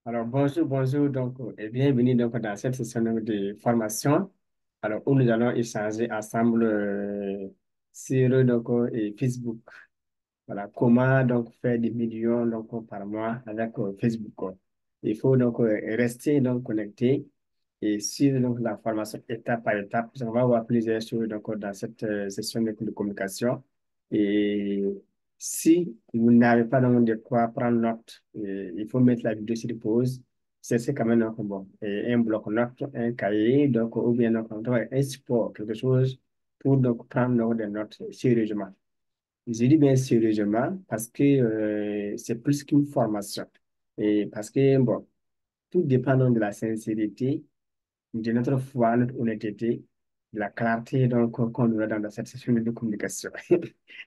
Alors, bonjour, bonjour, et bienvenue dans cette session de formation, où nous allons échanger ensemble sur Facebook. Voilà, comment faire des millions par mois avec Facebook. Quoi. Il faut rester connecté et suivre la formation étape par étape. On va voir plusieurs choses dans cette session de communication. Et si vous n'avez pas de quoi prendre note, il faut mettre la vidéo sur pause. C'est quand même bon. Et un bloc-notes, un cahier, ou bien un support, quelque chose pour prendre des notes sérieusement. Je dis bien sérieusement parce que c'est plus qu'une formation. Et parce que, bon, tout dépend de la sincérité, de notre foi, notre honnêteté, de la clarté qu'on aura dans cette session de communication.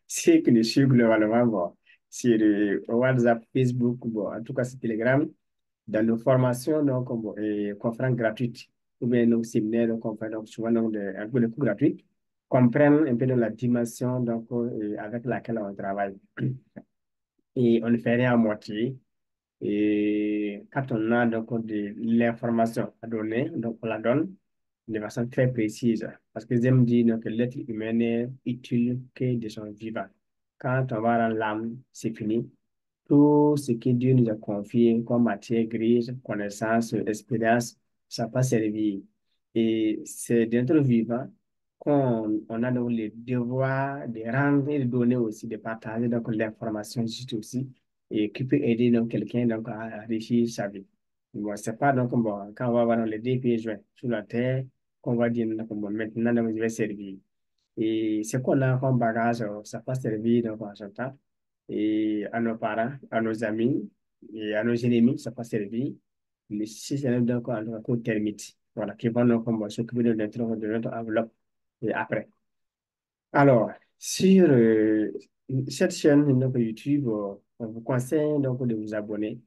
C'est que je suis globalement, bon, sur WhatsApp, Facebook, bon, en tout cas sur Telegram, dans nos formations, bon, et conférences gratuites, ou bien nos séminaires, on fait souvent un peu de cours gratuits, comprennent un peu de la dimension avec laquelle on travaille. Et on ne fait rien à moitié. Et quand on a de l'information à donner, on la donne de façon très précise. Parce que j'aime dire que l'être humain n'est utile que de son vivant. Quand on va dans l'âme, c'est fini. Tout ce que Dieu nous a confié comme matière grise, connaissance, expérience, ça peut servir. Et c'est d'être vivant qu'on a le devoir de rendre et de donner aussi, de partager l'information juste aussi, et qui peut aider quelqu'un à réussir sa vie. Bon, c'est pas bon, quand on va voir dans les deux pieds joints sur la terre, qu'on va dire bon, maintenant je vais servir. Et ce qu'on a comme bagage, ça peut servir en ce temps et à nos parents, à nos amis et à nos ennemis, ça peut servir. Mais si c'est en court termite, voilà, qui vont s'occuper de notre enveloppe et après. Alors, sur cette chaîne YouTube, on vous conseille de vous abonner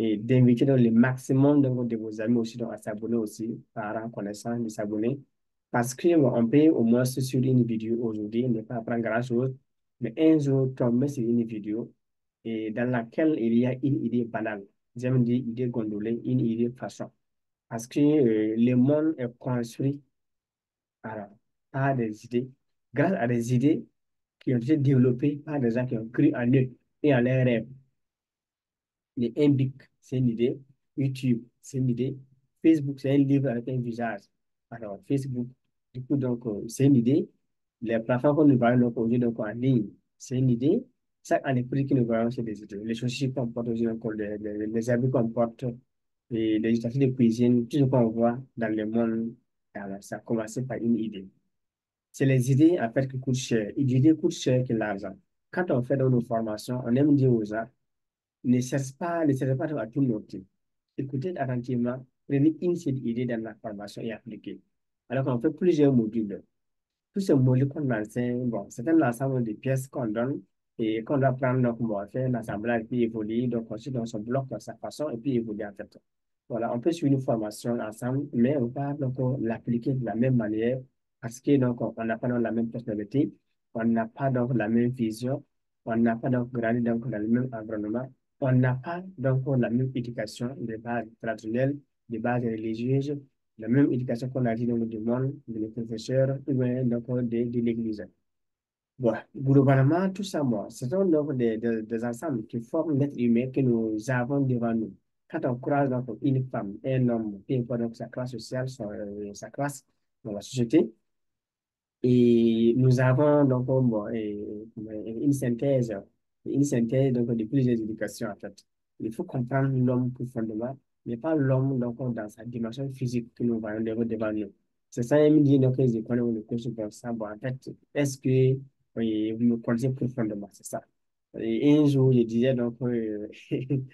et d'inviter le maximum de vos amis aussi à s'abonner aussi, parents, connaissants, de s'abonner. Parce qu'on peut au moins sur une vidéo aujourd'hui, ne pas apprendre grand-chose, mais un jour tomber sur une vidéo et dans laquelle il y a une idée banale. J'aime dire idée gondolée, une idée façon. Parce que le monde est construit alors, par des idées, grâce à des idées qui ont été développées par des gens qui ont cru en eux et en leurs rêves. Les Imbic, c'est une idée. YouTube, c'est une idée. Facebook, c'est un livre avec un visage. Alors, Facebook, du coup, c'est une idée. Les plateformes que nous voyons aujourd'hui en ligne, c'est une idée. Chaque année, prix que nous voyons, c'est des idées. Les chaussures qu'on porte aussi, les habits qu'on porte, et les ustensiles de cuisine, tout ce qu'on voit dans le monde, alors, ça a commencé par une idée. C'est les idées, en fait, qui coûtent cher. Et l'idée coûte cher que l'argent. Quand on fait dans nos formations, on aime dire aux gens, ne cherche pas à tout noter. Écoutez attentivement, prenez une seule idée dans la formation et appliquez. Alors qu'on fait plusieurs modules. Tous ces modules qu'on enseigne, bon, c'est un ensemble de pièces qu'on donne et qu'on doit prendre, donc, on va faire un assemblage, puis évoluer, donc, ensuite, on se bloque dans sa façon et puis évoluer en fait. Voilà, on peut suivre une formation ensemble, mais on va l'appliquer de la même manière parce que on n'a pas la même personnalité, on n'a pas la même vision, on n'a pas grandi dans le même environnement, on n'a pas la même éducation de base traditionnelle, de base religieuse, la même éducation qu'on a dit dans le monde, de nos professeurs, ou bien de l'Église. Bon, globalement, tout ça, moi, ce sont des ensembles qui forment l'être humain que nous avons devant nous. Quand on croise une femme, un homme, peu importe sa classe sociale, sa classe dans la société, et nous avons bon, une synthèse de plusieurs éducations en fait. Il faut comprendre l'homme profondément, mais pas l'homme dans sa dimension physique que nous voyons devant nous. C'est ça, il me dit que les écoles ou les cours comme ça. Bon, en fait, est-ce que oui, vous me connaissez profondément? C'est ça. Et un jour, je disais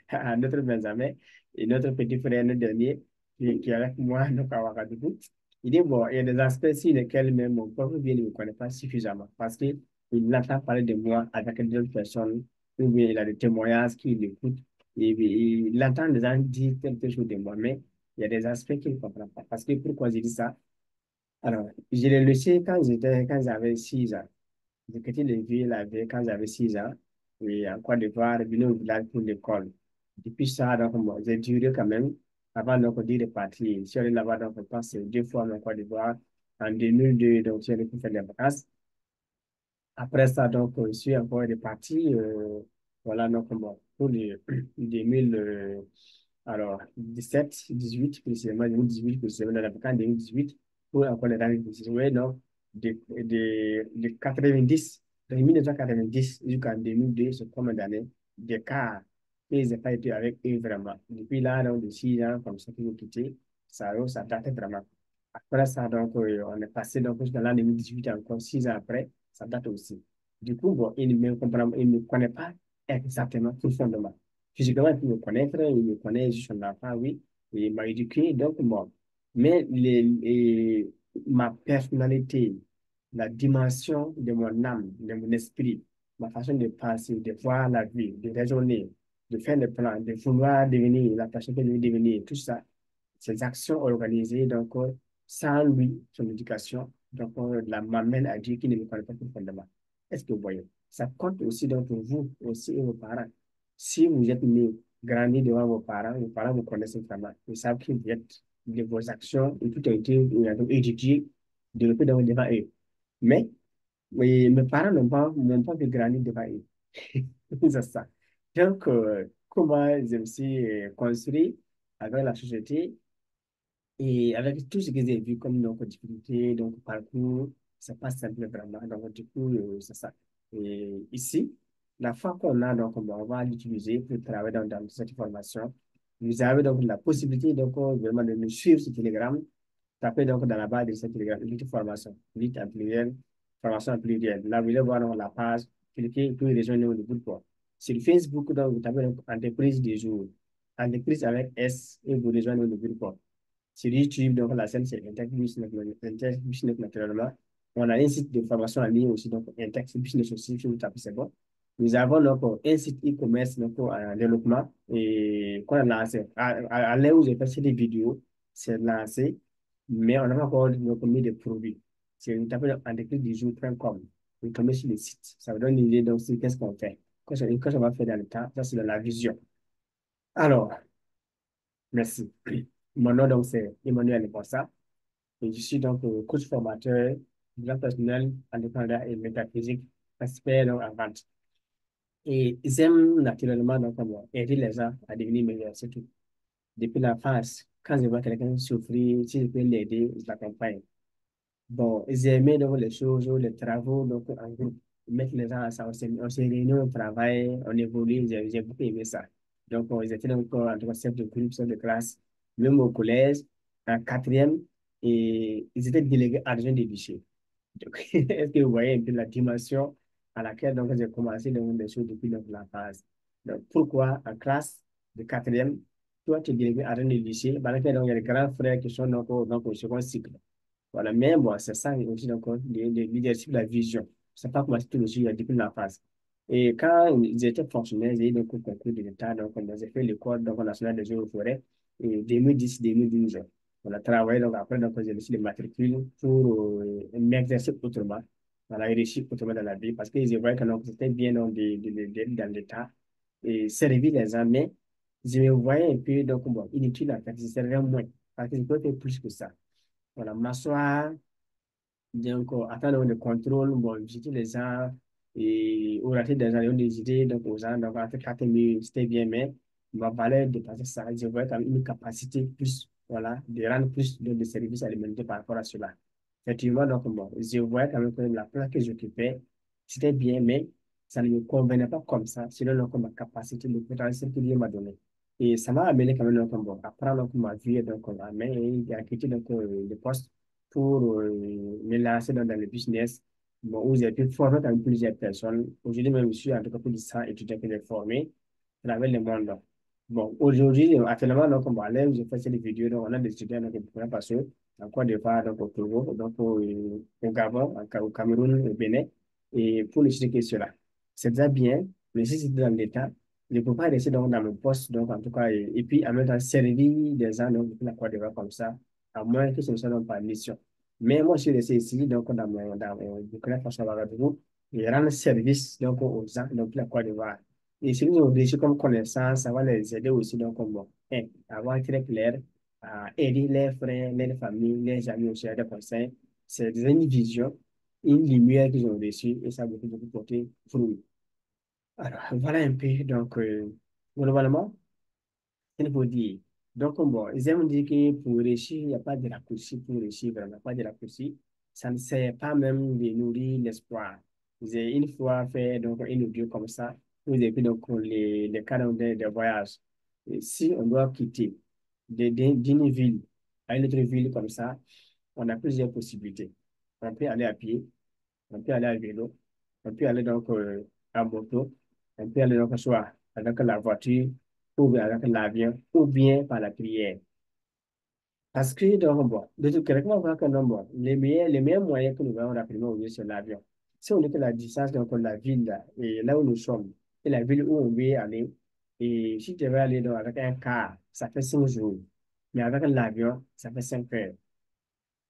à notre Benjamin et notre petit frère, notre dernier, qui est avec moi à Ouagadougou, il dit, bon, il y a des aspects sur lesquels même mon propre bien ne me connaît pas suffisamment parce qu'il entend parler de moi avec d'autres personnes, ou bien il a des témoignages qu'il écoute, et puis il entend des gens dire quelque chose de moi, mais il y a des aspects qu'il ne comprend pas. Parce que pourquoi je dis ça? Alors, je l'ai laissé quand j'avais 6 ans. J'ai quitté les villes quand j'avais 6 ans, et en Côte d'Ivoire, venu au village pour l'école. Depuis ça, donc, bon, j'ai duré quand même avant donc, d'y repartir. Je suis allé là-bas, donc, je pense, deux fois en Côte d'Ivoire. En 2002, donc, j'ai allé pour faire des vacances. Après ça, donc, je suis encore reparti. Voilà, donc, bon, pour les 2000, alors, 17, 18, précisément, 2018, précisément, dans la vacance 2018, pour encore les années, ouais, donc, de 90, de 1990 jusqu'en 2002, c'est combien d'années d'écart et ils n'ont pas été avec eux vraiment. Depuis là, donc, de 6 ans, comme ça, qu'ils ont quitté, ça date vraiment. Après ça, donc, on est passé donc, jusqu'à l'an 2018, encore 6 ans après, ça date aussi. Du coup, bon, il ne me connaît pas exactement profondément. Physiquement, il peut me connaître, il me connaît, je suis un enfant, oui, et il m'a éduqué, donc, bon. Mais ma personnalité, la dimension de mon âme, de mon esprit, ma façon de penser, de voir la vie, de raisonner, de faire des plans, de vouloir devenir la personne que je veux devenir, tout ça, ces actions organisées, donc, sans lui, son éducation, donc, m'amène à dire qu'il ne me connaît pas profondément. Est-ce que vous voyez? Ça compte aussi donc pour vous aussi et vos parents. Si vous êtes né, grandi devant vos parents vous connaissent vraiment. Ils savent qui vous êtes, de vos actions, et tout a été étudié, développé devant eux. Mais, oui, mes parents n'ont pas vu grandir devant eux. C'est ça. Donc, comment je me suis construit avec la société, et avec tout ce que j'ai vu comme donc, difficulté, donc parcours, c'est pas simple vraiment. Donc, du coup, c'est ça. Et ici, la fois qu'on a, donc, bon, on va l'utiliser pour travailler dans cette formation. Vous avez donc la possibilité donc, vraiment de nous suivre sur Telegram. Tapez donc dans la barre de cette Telegram, Elite Formation, Elite en pluriel, formation en pluriel. Là, vous allez voir donc, la page, cliquez pour rejoindre le groupe. Sur Facebook, donc, vous tapez donc, entreprise du jour, entreprise avec S, et vous rejoignez le groupe. Sur YouTube, donc la chaîne, c'est Intech Business naturellement. On a un site de formation en ligne aussi, donc Intech Business aussi, si vous tapez, c'est bon. Nous avons donc un site e-commerce donc, en développement et qu'on a lancé. À l'heure où j'ai fait des vidéos, c'est lancé, mais on n'a pas encore donc, mis de produits. C'est vous tapez entreprisedujour.com. Vous tombez sur le site. Ça vous donne une idée donc sur qu'est-ce qu'on fait. Qu'est-ce qu'on va faire dans le temps, ça c'est de la vision. Alors, merci. Mon nom, donc, c'est Emmanuel Bossa. Et je suis donc coach formateur, développement personnel, indépendant et métaphysique, expert donc, en vente. Et j'aime naturellement donc, aider les gens à devenir meilleurs, c'est tout. Depuis la phase, quand je vois quelqu'un souffrir, si je peux l'aider, je l'accompagne. Bon, j'ai aimé donc, les choses, les travaux donc, en groupe, mettre les gens ensemble, on s'est réunis, on travaille, on évolue, j'ai beaucoup aimé ça. Donc, ils étaient donc, en tout cas, chef de groupe, chef de classe, même au collège, en quatrième, et ils étaient délégués adjoints des bichets. Donc, est-ce que vous voyez un peu la dimension à laquelle donc, j'ai commencé donc, des choses depuis donc, la phase? Donc, pourquoi en classe de quatrième, toi, tu es délégué adjoint des bichets, pendant que donc, il y a des grands frères qui sont donc, au second cycle. Voilà, mais bon, c'est ça aussi, donc, le leadership, la vision. C'est pas commencé tout le suite depuis la phase. Et quand ils étaient fonctionnaires, j'ai eu donc un concours de l'État, donc on a fait l'école donc, nationale des eaux et forêts, et 2010-2012. On a travaillé, donc après, donc, j'ai reçu les matricules pour m'exercer autrement, voilà, et réussir autrement dans la vie, parce qu'ils voyaient que donc, c'était bien donc, dans l'État et servir les gens, mais je me voyais un peu donc, bon, inutile en fait, je servais moins, parce que je peux faire plus que ça. Voilà, m'asseoir, donc, attendre le contrôle, bon, visiter les gens et orienter des gens, ils ont des idées, donc aux gens, donc, en fait, 4 000, c'était bien, mais ma valeur dépassait ça. Je voyais quand même une capacité plus, voilà, de rendre plus de services alimentaires par rapport à cela. Effectivement, donc, bon, je voyais quand même que la place que j'occupais, c'était bien, mais ça ne me convenait pas comme ça, sinon, donc, ma capacité, le potentiel que Dieu m'a donné. Et ça m'a amené quand même, donc, bon, à prendre donc, ma vie, donc, en main et à quitter donc, le poste pour me lancer dans le business. Bon, où j'ai pu former quand même plusieurs personnes. Aujourd'hui, même, je suis en tout cas plus de 100 étudiants que j'ai formés à travers le monde. Bon, aujourd'hui, actuellement, donc, bon, à l'heure où je fais ces vidéos, donc, on a des étudiants donc, qui pourraient passer en Côte d'Ivoire, donc au Togo, donc au Gabon, au Cameroun, au Bénin, et pour les étudier que cela. C'est déjà bien, mais si c'est dans l'État, je ne peux pas rester donc, dans mon poste, donc en tout cas, et puis en même temps servir des gens donc, depuis la Côte d'Ivoire comme ça, à moins que ce ne soit donc par mission. Mais moi, je suis resté ici, donc dans mon Burkina Faso, Ouagadougou, et rendre service donc, aux gens donc, depuis la Côte d'Ivoire. Et si nous avons reçu comme connaissance, ça va les aider aussi, donc, comme bon, avoir très clair, à aider les frères, les familles, les amis aussi à des conseils. C'est une vision, une lumière qu'ils ont reçue et ça a beaucoup, beaucoup porté fruit. Alors, voilà un peu, donc, globalement, il faut dire. Donc, bon, ils aiment dire que pour réussir, il n'y a pas de raccourci pour réussir, vraiment, pas de raccourci. Ça ne sert pas même de nourrir l'espoir. Vous avez une fois fait donc, une audio comme ça, vous avez pris donc les cadres de voyage. Et si on doit quitter d'une ville à une autre ville comme ça, on a plusieurs possibilités. On peut aller à pied, on peut aller à vélo, on peut aller donc à moto, on peut aller donc soit avec la voiture, ou bien avec l'avion, ou bien par la prière. Parce que donc, bon, de tout cas, on voit que non, bon, les meilleurs moyens que nous avons rapidement aujourd'hui, c'est l'avion. Si on est que la distance entre la ville là, et là où nous sommes, et la ville où on veut aller, et si tu veux aller donc, avec un car, ça fait 5 jours. Mais avec l'avion, ça fait 5 heures.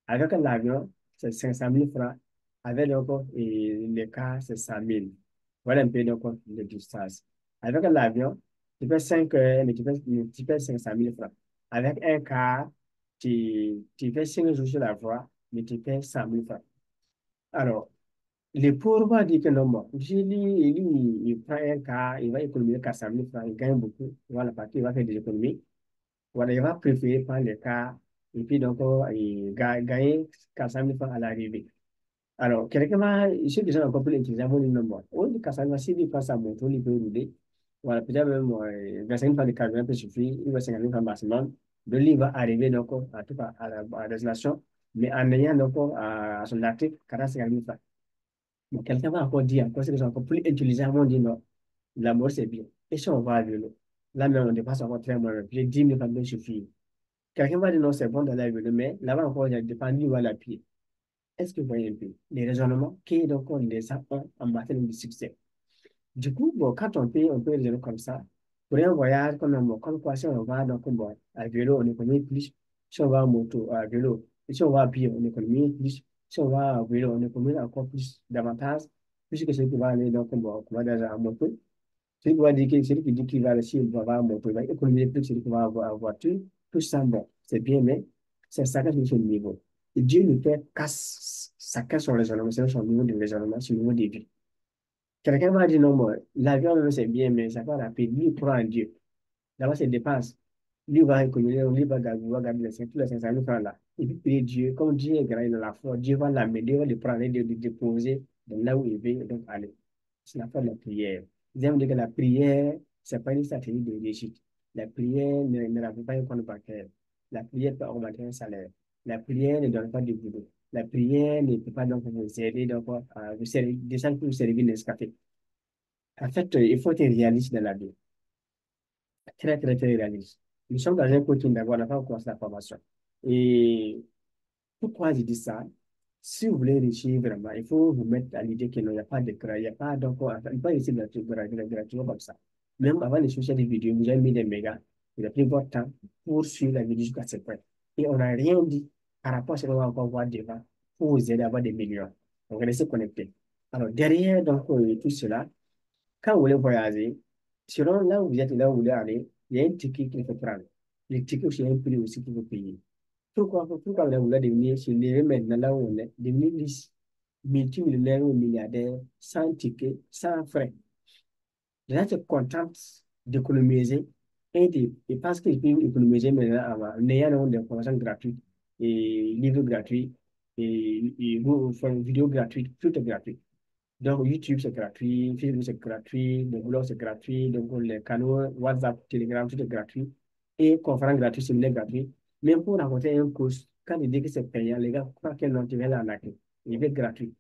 Avec l'avion, c'est 500 000 francs. Avec donc, et le car, c'est 100 000. Voilà un peu donc, de distance. Avec l'avion, tu fais 5 heures, mais tu fais 500 000 francs. Avec un car, tu fais 5 jours sur la voie, mais tu fais 100 000 francs. Alors, le pauvre va dire que non, bon, il prend un car, il va économiser 400 000 francs, il gagne beaucoup. Voilà, parce qu'il va faire des économies. Voilà, il va préférer prendre le car et puis donc gagner 400 000 francs à l'arrivée. Alors, quelqu'un va, ceux qui sont encore plus intelligents vont dire non, bon, au lieu de 400 000 francs, s'il prend sa moto, il peut rouler. Voilà, peut-être même 25 000 francs de carburant peut suffire, il va 50 000 francs maximum. Donc, lui, il va arriver donc, à, tout cas, à la destination, mais en ayant donc à son actif 40 50 000 francs. Bon, quelqu'un va encore dire, encore ceux qui sont encore plus intelligents vont dire non, la mort c'est bien. Et si on va à vélo, là même on dépasse encore très loin, puis 10 000 francs peut suffire. Quelqu'un va dire non, c'est bon d'aller à vélo, mais là-bas encore, il dépend du où à la pied. Est-ce que vous voyez un peu les raisonnements qui donc on les a en matière de succès? Du coup, bon, quand on peut raisonner comme ça, pour un voyage, comme quoi, si on va donc, bon, à vélo, on économise plus. Si on va en moto, à vélo, et si on va à pied, on économise plus. Si on va à vélo, on économise encore plus, davantage, plus que celui qui va aller donc, bon, comment dire, en moto. Celui qui dit qu'il va réussir, il va avoir un moto, il va économiser plus que celui qui va avoir en voiture. Tout ça, bon, c'est bien, mais c'est ça qui est sur le niveau. Et Dieu ne fait qu'à chacun son raisonnement, c'est son niveau de raisonnement, son niveau de vie. Quelqu'un va dire non, moi, l'avion, même, c'est bien, mais ça va rapide. Lui, il croit en Dieu. D'abord, c'est dépense. Lui va économiser, lui va garder tous les 500 000 francs là. Et puis, prier Dieu. Comme Dieu est grand dans la foi, Dieu va l'amener, Dieu va le prendre et le déposer de là où il veut donc aller. C'est la foi de la prière. Ils aiment dire que la prière, c'est pas une stratégie de réussite. La prière ne remplit pas un compte bancaire. La prière peut augmenter un salaire. La prière ne donne pas de boulot. La prière ne peut pas donc vous aider donc, à vous servir, descendre pour vous servir Nescafé. En fait, il faut être réaliste dans la vie. Très, très, très réaliste. Nous sommes dans un coaching d'abord, on n'a pas encore commencé la formation. Et pourquoi je dis ça? Si vous voulez réussir vraiment, il faut vous mettre à l'idée qu'il n'y a pas de il n'y a pas donc, il ne faut pas réussir gratuitement comme ça. Même avant de chercher des vidéos, vous avez mis des mégas, vous avez pris votre temps pour suivre la vidéo jusqu'à ce point. Et on n'a rien dit par rapport à ce qu'on va encore voir devant pour vous aider à avoir des millions. Donc, restez connectés. Alors, derrière donc, tout cela, quand vous voulez voyager, selon là où vous êtes et là où vous voulez aller, il y a un ticket qu'il faut prendre. Le ticket aussi, il y a un prix aussi qu'il faut payer. Pourquoi vous voulez devenir, se lever maintenant là où on est, devenir riche, multimillionnaire ou milliardaire, sans ticket, sans frais. Les gens se contentent d'économiser et parce qu'ils peuvent économiser maintenant en ayant donc des formations gratuites et livres gratuits enfin, vidéos gratuites, tout est gratuit. Donc, YouTube, c'est gratuit, Facebook, c'est gratuit, le blog, c'est gratuit, donc les canaux, WhatsApp, Telegram, tout est gratuit. Et conférence gratuite, séminaire gratuit. Même pour raconter un cours, quand il dit que c'est payant, les gars, croient quel nom tu vas l'arnaquer. Il est gratuit.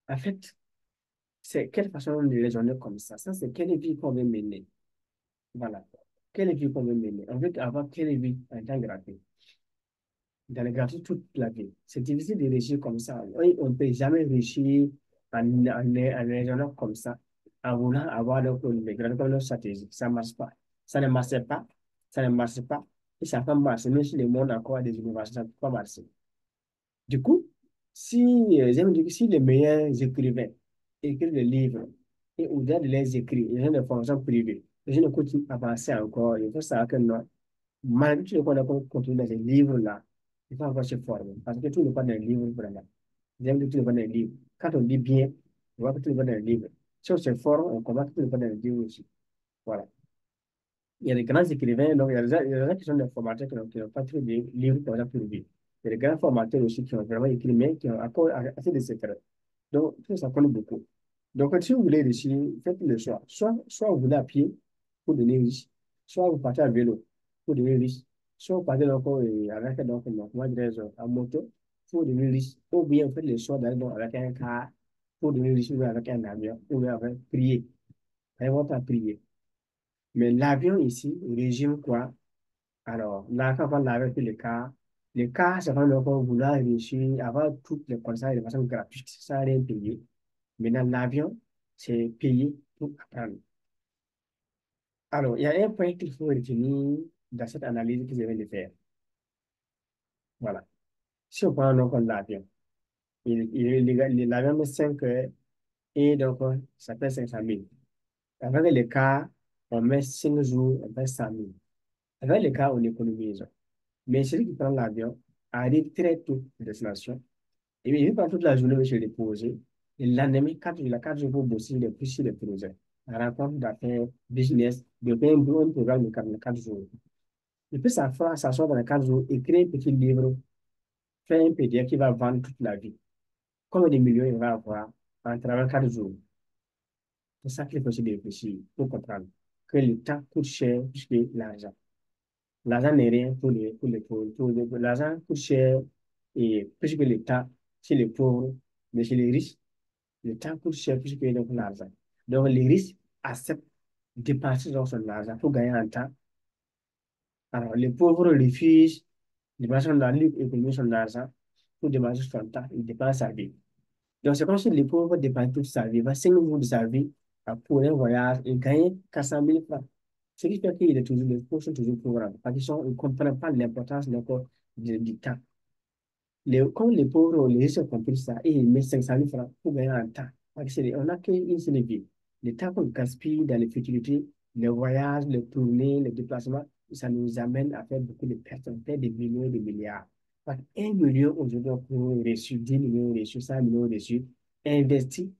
En fait, c'est quelle façon de raisonner comme ça? Ça, c'est quelle vie qu'on veut mener. Voilà. Quelle vie qu'on veut mener. On veut avoir quelle vie en temps gratuit. Dans le gratuit toute la vie. C'est difficile de réussir comme ça. Oui, on ne peut jamais réussir en raisonnant comme ça, en voulant avoir le gratuit comme une stratégie. Ça ne marche pas. Ça ne marche pas. Ça ne marche pas. Et ça ne peut pas marcher. Même si le monde a encore des innovations, ça ne peut pas marcher. Du coup, si, j'aime dire que si les meilleurs écrivains écrivent des livres, et au-delà de les écrits, les gens de formation privée, les gens ne continuent à avancer encore. Il faut savoir que non, malgré tout ce qu'on a contenu dans ces livres-là, il faut encore se former. Parce que tout n'est pas dans les livres, vraiment. J'aime que tout n'est pas dans les livres. Quand on lit bien, on voit que tout n'est pas dans les livres. Si on se forme, on comprend que tout n'est pas dans les livres aussi. Voilà. Il y a des grands écrivains, donc il y a des gens qui sont des formateurs qui n'ont pas trop de livres pour exemple publiés. Il y a des grands formateurs aussi qui ont vraiment écrit, mais qui ont encore assez de secrets. Donc, tout ça compte beaucoup. Donc, si vous voulez réussir, faites le choix. Soit vous voulez à pied pour devenir riche, soit vous partez à vélo pour devenir riche, soit vous partez donc, avec moi, en moto pour devenir riche, ou bien vous faites le choix d'aller donc avec un car pour devenir riche, ou bien avec un avion, ou bien avec prier. Avec votre prier. Mais l'avion ici, régime quoi? Alors, là, quand on parle avec le cas, c'est quand on vouloir réussir, avoir toutes les connaissances de façon gratuite, sans rien payer. Mais dans l'avion, c'est payé pour apprendre. Alors, il y a un point qu'il faut retenir dans cette analyse que je viens de faire. Voilà. Si on prend donc l'avion, l'avion met 5 heures et donc ça fait 500 000. Avec le cas, on met 5 jours, on fait 100 000. Avec le cas, on économise. Mais celui qui prend l'avion arrive très tôt à destination. Et puis, il prend toute la journée où se reposer. Et le lendemain, 4 jours pour bosser, il est plus sur le projet. La rencontre d'affaires, business, de faire un programme de 4 jours. Il peut s'asseoir dans les 4 jours, écrire un petit livre, faire un PDF qui va vendre toute la vie. Combien de millions il va avoir en travaillant 4 jours? C'est ça qu'il faut aussi réfléchir pour comprendre que le temps coûte cher plus que l'argent. L'argent n'est rien pour l'argent coûte cher et plus que le temps chez les pauvres, mais chez les riches, le temps coûte cher plus que donc l'argent. Donc, les riches acceptent de dépenser dans son argent pour gagner un temps. Alors, les pauvres refusent de dépenser dans la lutte économique son argent pour dépenser son temps. Ils dépensent sa vie. Donc, c'est comme si les pauvres dépensent toute sa vie, 25 jours de sa vie pour un voyage et gagnent 400 000 francs. Ce qui fait qu'il est toujours, les pauvres sont toujours pauvres parce qu'ils ne comprennent pas l'importance du temps. Comme les pauvres, les riches ont compris ça et ils mettent 500 000 francs pour gagner un temps. Parce que on n'a qu'une seule vie. Le temps qu'on gaspille dans les futurités, les voyages, les tournées, les déplacements, ça nous amène à faire beaucoup de personnes, faire des millions et des milliards. Parce qu'un million aujourd'hui, on peut reçu 10 millions reçus, 100 millions reçus, investi,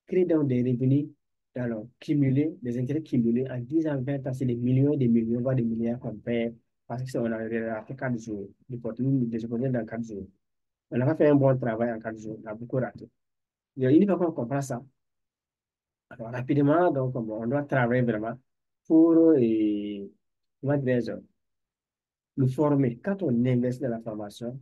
créer donc des revenus, alors cumuler, des intérêts cumulés en 10 ans, 20 ans, c'est des millions et des millions, voire des milliards qu'on perd parce qu'on a fait 4 jours, des opportunités dans 4 jours. On n'a pas fait un bon travail en 4 jours, on a beaucoup raté. Et une fois qu'on comprend ça, alors rapidement, donc, on doit travailler vraiment pour, comment dirais-je, le former. Quand on investit dans la formation,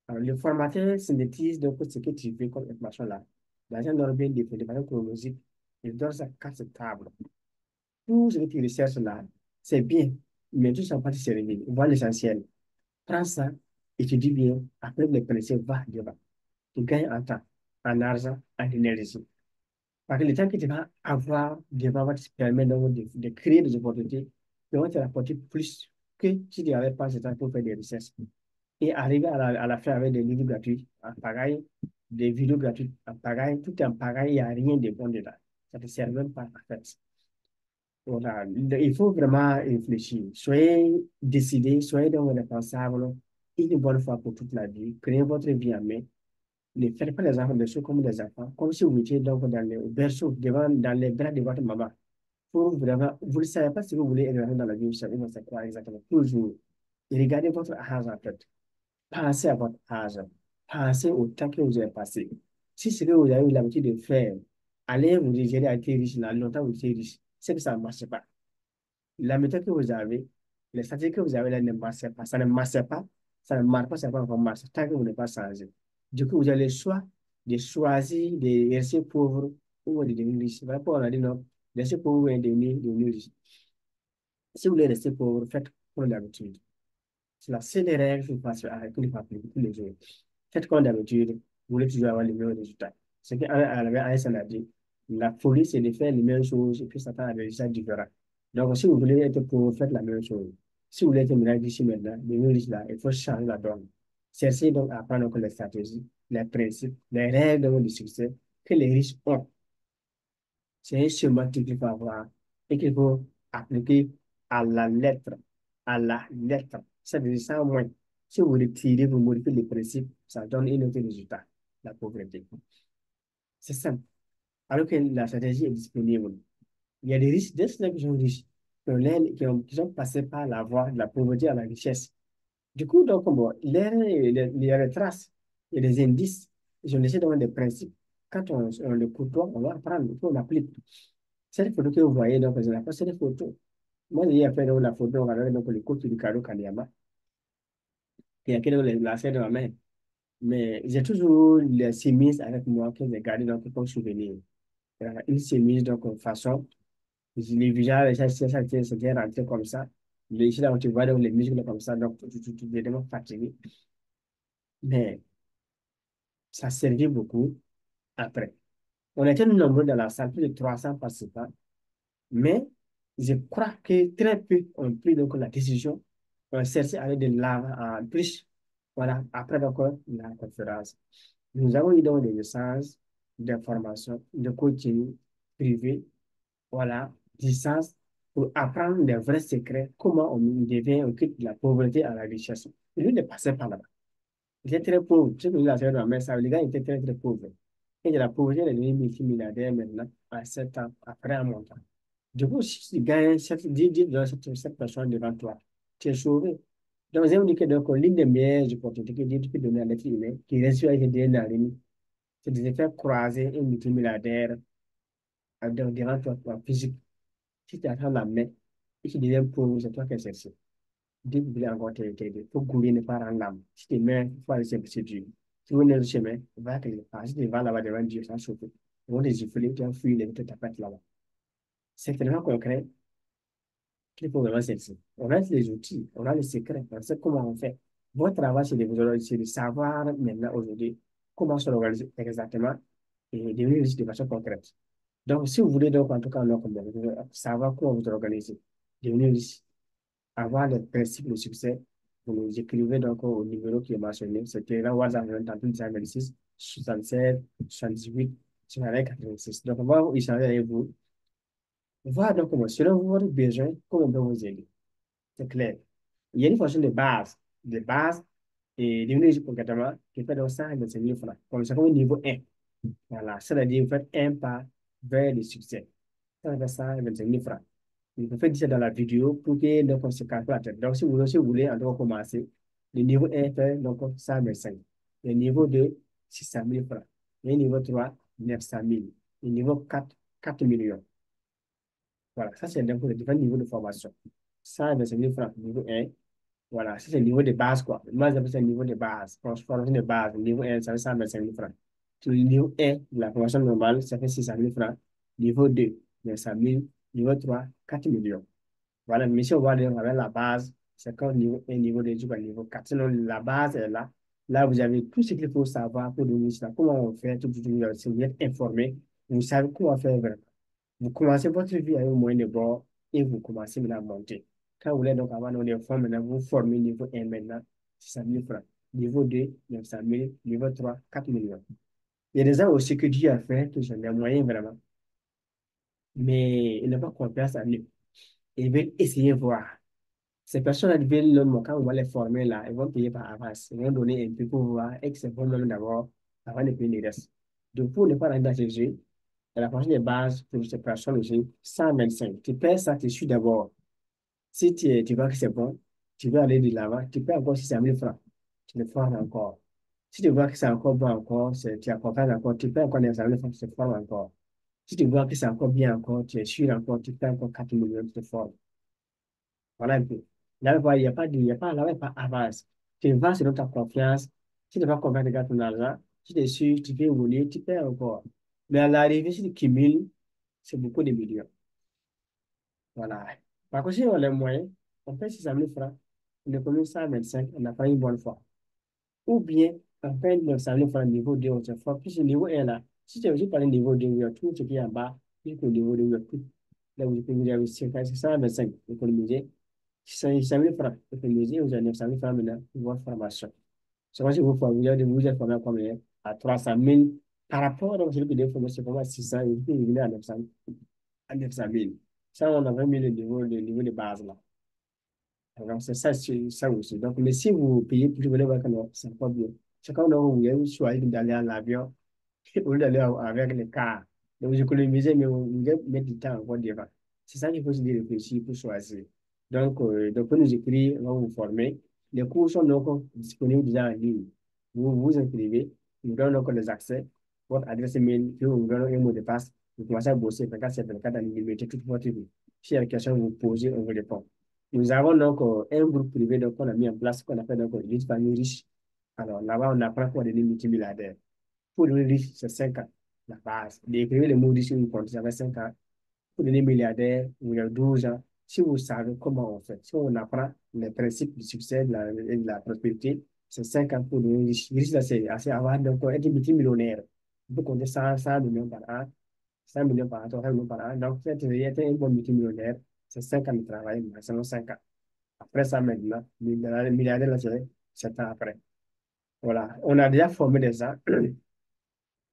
alors le formateur synthétise donc ce que tu veux comme information là. Dans un ordre bien défini, de façon chronologique, il donne sa carte table. Tout ce que tu recherches là, c'est bien, mais tout ça partie cérémonie. Voilà l'essentiel. Prends ça, étudie bien, après le principe, va devant. Tu gagnes en temps, en argent, en énergie. Parce que le temps que tu vas avoir devant va te permettre donc de créer des opportunités qui vont te rapporter plus que si tu n'avais pas ce temps pour faire des recherches. Et arriver à la fin avec des livres gratuits, en pagaille, des vidéos gratuites, en pagaille, tout est en pagaille, il n'y a rien de bon dedans. Ça ne te sert même pas en fait. Voilà. Il faut vraiment réfléchir. Soyez décidé, soyez donc responsable une bonne fois pour toute la vie. Créez votre vie en main. Ne faites pas les enfants des choses comme des enfants, comme si vous étiez donc dans le berceau, devant, dans les bras de votre maman. Pour vraiment, vous ne savez pas si vous voulez être dans la vie, vous savez pas c'est quoi exactement. Toujours. Et regardez votre âge en fait. Pensez à votre âge. Pensez au temps que vous avez passé. Si ce que vous avez eu l'habitude de faire, allez vous dire, j'ai été riche, là, longtemps vous étiez riche, c'est que ça ne marche pas. La méthode que vous avez, les stratégies que vous avez là ne marchent pas. Ça ne marche pas. Ça ne marche pas, ça ne va pas marcher tant que vous n'êtes pas changé. Du coup, vous avez le choix de choisir de rester pauvre ou de devenir riche. Voilà pourquoi on a dit non, rester pauvre et devenir riche. Si vous voulez rester pauvre, faites comme d'habitude. C'est la seule règle qu'il faut faire qu'il faut appliquer tous les jours. Faites comme d'habitude, vous voulez toujours avoir les meilleurs résultats. Ce qu'Einstein a dit, la folie, c'est de faire les mêmes choses et puis s'attendre à des résultats différents. Donc, si vous voulez être pauvre, faites la même chose. Si vous voulez être millionnaire d'ici maintenant, devenir riche là, il faut changer la donne. Cherchez donc à apprendre les stratégies, les principes, les règles du succès que les riches ont. C'est un schématique qu'il faut avoir et qu'il faut appliquer à la lettre. À la lettre. Ça veut dire ça au moins. Si vous retirez, vous modifiez les principes, ça donne un autre résultat, la pauvreté. C'est simple. Alors que la stratégie est disponible. Il y a des riches, des ceux qui sont riches, qui sont passés par la voie de la pauvreté à la richesse. Du coup, donc, bon, il y a des traces, il y a des indices. Ils ont laissé donc des principes. Quand on le côtoie, on va apprendre, on applique. C'est les photos que vous voyez, donc, c'est des photos. Moi, j'ai fait donc, la photo, on va regarder donc, le couple du Karo Kanyama, qui a la scène de ma main. Mais j'ai toujours les chemises avec moi que j'ai gardées donc, comme souvenir. Une chemise, donc, en façon, les visages, c'était rentré comme ça. Les, ici, là, où tu vois donc, les muscles comme ça, donc, tu es vraiment fatigué. Mais ça servait beaucoup après. On était nombreux dans la salle, plus de 300 participants, mais je crois que très peu ont pris donc la décision de chercher avec de l'argent en plus. Voilà, après donc la conférence. Nous avons eu donc des échanges d'informations, de coaching privé, voilà, distance, pour apprendre les vrais secrets, comment on devient, on quitte de la pauvreté à la richesse. Lui, il est passé par là-bas. Il était très pauvre. Ce que nous avons dans mais ça, les gars étaient très, très pauvres. Et de la pauvreté, il est devenu multimilliardaire maintenant, à 7 ans, après un montant. Du coup, si tu gagnes cette personne devant toi, tu es sauvé. Donc, j'ai dit que donc, l'une des meilleures opportunités que Dieu peut donner à l'être humain, qui reste avec des dans c'est de se faire croiser un multimilliardaire devant toi, toi, physique. Si tu attends la main et tu deviens pauvre, c'est toi qui es cherché. Dieu voulait encore t'aider. Il faut gouverner par en l'âme. Si tes mains, il faut aller c'est Dieu. Si vous venez le chemin, va quelque part. Si tu vas là-bas devant Dieu, ça chauffe. Ils vont te gifler, tu vas fuir, les te taper là-bas. C'est tellement concret qu'il faut vraiment celle-ci. On a les outils, on a les secrets, on sait comment on fait. Votre travail, c'est de savoir maintenant aujourd'hui comment se organiser exactement et devenir riche de façon concrète. Donc, si vous voulez donc, en tout cas, savoir comment vous organisez, devenir riche, avoir les principes de succès, vous nous écrivez donc au numéro qui est mentionné, c'était là WhatsApp 36 67 78 86. Donc, on va échanger avec vous, voir donc comment, selon votre besoin, comment on peut vous aider. C'est clair. Il y a une fonction de base et devenir riche concrètement qui fait donc 125 000 francs. Comme ça, comme au niveau 1. Voilà, c'est-à-dire vous faites un pas vers le succès. Ça fait 125 000 francs. Il faut faire ça dans la vidéo pour que donc, on se calme pas la tête. Donc, si vous voulez, on doit commencer. Le niveau 1 fait donc 125. Le niveau 2, 600 000 francs. Le niveau 3, 900 000. Le niveau 4, 4 millions. Voilà, ça c'est donc pour les différents niveaux de formation. 125 000 francs, niveau 1. Voilà, ça c'est le niveau de base, quoi. Moi, j'appelle ça le niveau de base. Formation de base, le niveau 1, ça fait 125 000 francs. Sur le niveau 1, la formation normale, ça fait 600 000 francs. Niveau 2, 900 000. Niveau 3, 4 millions. Voilà, mais si on voit avec la base, c'est comme niveau 1, niveau 2, jusqu'au niveau 4. Sinon, la base est là. Là, vous avez tout ce qu'il faut savoir pour devenir ça. Comment on fait, si vous êtes informé, vous savez comment faire vraiment. Vous commencez votre vie avec un moyen de bord et vous commencez maintenant à monter. Quand vous voulez donc avoir des fonds, maintenant, vous formez niveau 1 maintenant, 600 000 francs. Niveau 2, 900 000. Niveau 3, 4 millions. Il y a des gens aussi que Dieu a fait, qui ont des moyens vraiment, mais ils n'ont pas confiance en eux. Ils veulent essayer voir. Ces personnes-là deviennent l'homme, quand on va les former là, ils vont payer par avance. Ils vont donner un peu pour voir et que c'est bon même d'abord avant de payer le reste. Donc, pour ne pas rentrer dans ce jeu, la prochaine des bases pour ces personnes aussi, 125. Tu paies ça, tu suis d'abord. Si tu vois que c'est bon, tu veux aller de l'avant, tu paies encore 600 000 francs. Tu le formes encore. Si tu vois que c'est encore bon encore, tu as confiance encore, tu paies encore 900 000 francs, tu te formes encore. Si tu vois que c'est encore bien encore, tu es sûr encore, tu paies encore 4 millions, tu te formes. Voilà un peu. Là, il n'y a pas de, il y a pas, là, il y a pas avance. Tu vas selon ta confiance. Si tu n'as pas confiance de ton argent, si tu es sûr, tu peux évoluer, tu perds encore. Mais à l'arrivée, si tu cumules, c'est beaucoup de millions. Voilà. Par contre, si on a les moyens, on paie 600 000 francs, on économise 125, on a pas une bonne fois. Ou bien, on paie 900 000 francs niveau 2, on se forme. Puis, le niveau 1 là, si tu as juste parlé niveau 2, il y a tout ce qui est en bas, jusqu'au niveau 2, il y a tout. Là, vous avez 125 économisé. 600 000 francs. Économisé, vous avez 900 000 francs maintenant pour votre formation. C'est comme si vous êtes formé à combien? À 300 000. Par rapport à celui qui devait former, c'est vraiment 600, il est venu à 900 000. Ça, on a vraiment mis le niveau de base là. Donc, c'est ça aussi. Donc, mais si vous payez plus, vous allez voir que non, c'est pas bien. C'est comme là où vous avez choisi d'aller en avion au lieu d'aller avec les cars. Donc, vous économisez, mais vous allez mettre du temps encore devant. C'est ça qu'il faut se dire réfléchir pour choisir. Donc, pour nous écrire, on va vous former. Les cours sont donc disponibles déjà en ligne. Vous vous inscrivez, nous donnons donc les accès, votre adresse email, puis vous donnons un mot de passe. Vous commencez à bosser 24 sur 24 dans l'unité, toute votre vie. Si il y a des questions, vous posez, on vous répond. Nous avons donc un groupe privé donc, qu'on a mis en place, qu'on appelle donc Elite Famille Riche. Alors là-bas, on apprend pour devenir multimilliardaire. Pour devenir riche, c'est 5 ans, la base. D'écrire le mot riche, vous comptez, ça fait 5 ans. Pour devenir milliardaire, vous avez 12 ans. Si vous savez comment on fait, si on apprend les principes du succès et de la prospérité, c'est 5 ans pour devenir riche. Riche, là, c'est assez avoir donc être multimillionnaire. Vous pouvez compter 100 millions par an, 100 millions par an, 300 millions par an. Donc, être un bon multimillionnaire, c'est 5 ans de travail, maximum 5 ans. Après ça, maintenant, milliardaire, là, c'est 7 ans après. Voilà. On a déjà formé des gens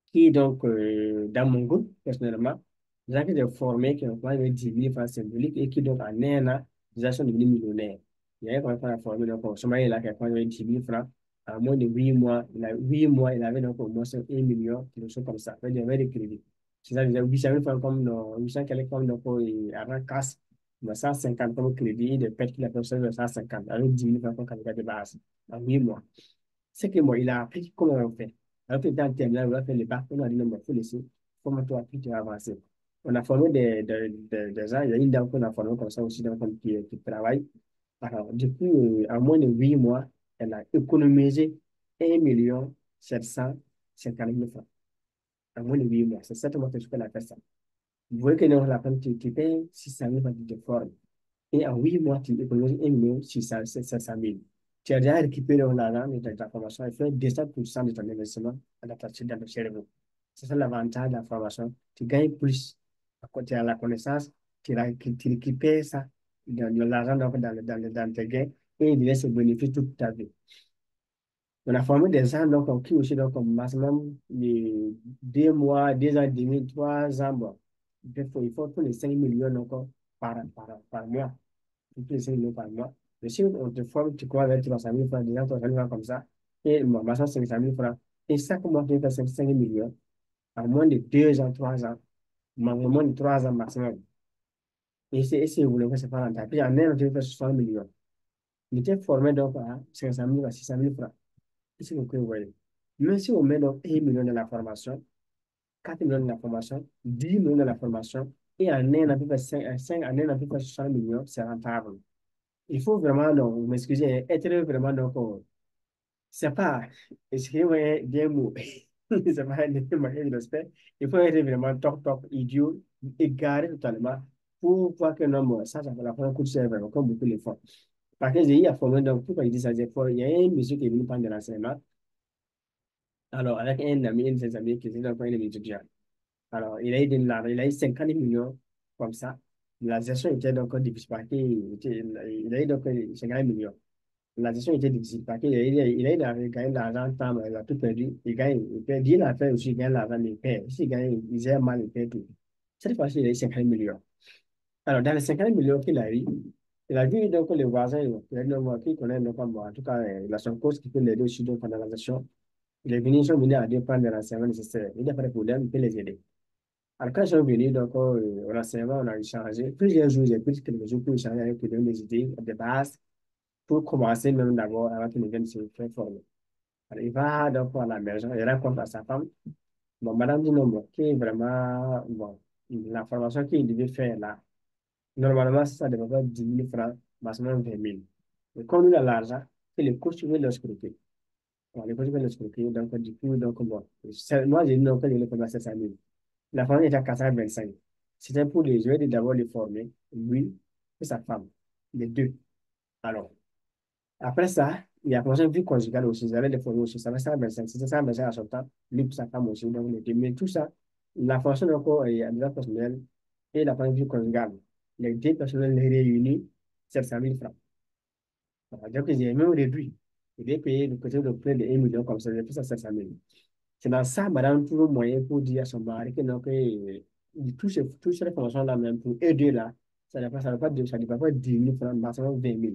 qui, donc, dans mon groupe, personnellement, des gens qui sont formés, qui ont fait 10 000 francs symboliques et qui, donc, en un an, déjà sont devenus millionnaires. Il y a un qui a formé, donc, au Somalie, là, qui a fait 10 000 francs. En moins de 8 mois, 8 mois, il avait donc au moins 1 million, quelque chose comme ça. Il y avait des crédits. C'est ça, déjà 800 000 francs comme, 800 quelques comme, donc, avant casse, 150 comme crédit, de perte qu'il a fait sur 150, avec 10 000 francs comme capital de base, en 8 mois. C'est que moi, il a appris comment on fait. Alors que dans le terminal, on a fait le bac, on a dit non, mais il faut laisser. Comment toi, puis tu vas avancer. On a formé des gens, il y a une dame qu'on a formée comme ça aussi, donc, qui travaille. Alors, depuis, en moins de 8 mois, elle a économisé 1 750 000 francs. En moins de 8 mois. C'est 7 mois que je peux la faire ça. Vous voyez que dans la fin, tu payes 600 000 francs, tu te formes. Et en 8 mois, tu économises 1 700 000. Tu as déjà récupéré l'argent de ta formation et fait 200% de ton investissement dans le cerveau. C'est ça l'avantage de la formation. Tu gagnes plus. Quand tu as la connaissance, tu récupères ça, de l'argent dans tes gains et il laisse se bénéfice toute ta vie. On a formé des gens qui aussi donc, comme maximum de 2 mois, 2 ans et demi, 3 ans. Bon. Il faut pour les 5 millions donc, par mois. Il faut les 5 millions par mois. Mais si on te forme, tu crois avec 300 000 francs, déjà 300 000 francs comme ça, et bon, maximum 500 000 francs. Et chaque mois, tu fais 5 millions en moins de 2 ans, 3 ans, moins de 3 ans maximum. Et si vous voulez faire, c'est pas rentable. Puis en un an, tu fais 60 millions. Il était formé donc à 500 000 à 600 000 francs. C'est ce que vous voyez. Même si on met donc 1 million dans la formation, 4 millions dans la formation, 10 millions dans la formation, et en un an, on peut faire 5 en un an, on peut faire 60 millions, c'est rentable. Il faut vraiment, donc, vous m'excusez, être vraiment, donc, c'est pas, excusez-moi bien mot, c'est pas un moyen de respect. Il faut être vraiment top, top, idiot, égaré totalement, pour voir que non, moi, ça va la faire un coup de cerveau, comme beaucoup le font. Parce que j'ai eu à former, donc, pourquoi il dit ça, il y a un monsieur qui est venu prendre de l'enseignement. Alors, avec un ami, un de ses amis qui était donc un étudiant. Alors, il a eu 50 millions comme ça. La gestion était donc difficile parce il a eu donc 50 millions. La gestion était difficile parce qu'il a gagné de l'argent, temps, mais il a tout perdu. Il gagne, il perd. Il a fait aussi, il gagne l'argent, mais il perd. S'il gagne, il gère mal, il perd tout. Cette fois-ci, il a eu 50 millions. Alors, dans les 50 millions qu'il a eu, il a vu donc les voisins, il a dit, non, qui connaît, donc, moi, en tout cas, il a son coach qui peut l'aider aussi donc, pendant la gestion. Ils sont venus à deux prendre les renseignements nécessaires. Il n'y a pas de problème, il peut les aider. Alors, quand ils sont venus, donc, au renseignement, on a échangé. Plusieurs jours, j'ai pris quelques jours pour échanger avec eux, donner des idées de base, pour commencer même d'abord, avant qu'ils ne viennent se faire former. Alors, il va donc à la maison, il rencontre à sa femme. Bon, madame dit non, bon, qui est vraiment, bon, la formation qu'il devait faire là, normalement, ça devait être 10 000 francs, maximum 20 000. Mais comme il a l'argent, il le coach veut le scruter. Bon, le coach veut le scruter, donc, du coup, donc, bon, moi, j'ai dit non, que je le fais à 700 000. La famille était à 425. C'était pour les joueurs d'abord les former, lui et sa femme, les deux. Alors, après ça, il y a commencé une vie conjugale aussi. Ils allaient les former aussi. Ça fait 125. C'était 125 à son temps, lui et sa femme aussi. Donc, les deux. Mais tout ça, la fonction encore est à déjà personnelle et la famille vie conjugale. Les deux personnels réunis, 700 000 francs. Voilà. Donc, j'ai même réduit. Il est payé de côté de près de 1 million comme ça, j'ai fait ça 700 000. C'est dans ça, madame trouve un moyen pour dire à son mari que non, que toutes ces formations-là, même pour eux deux là, ça ne dépasse pas 10 000 francs, maximum 20 000.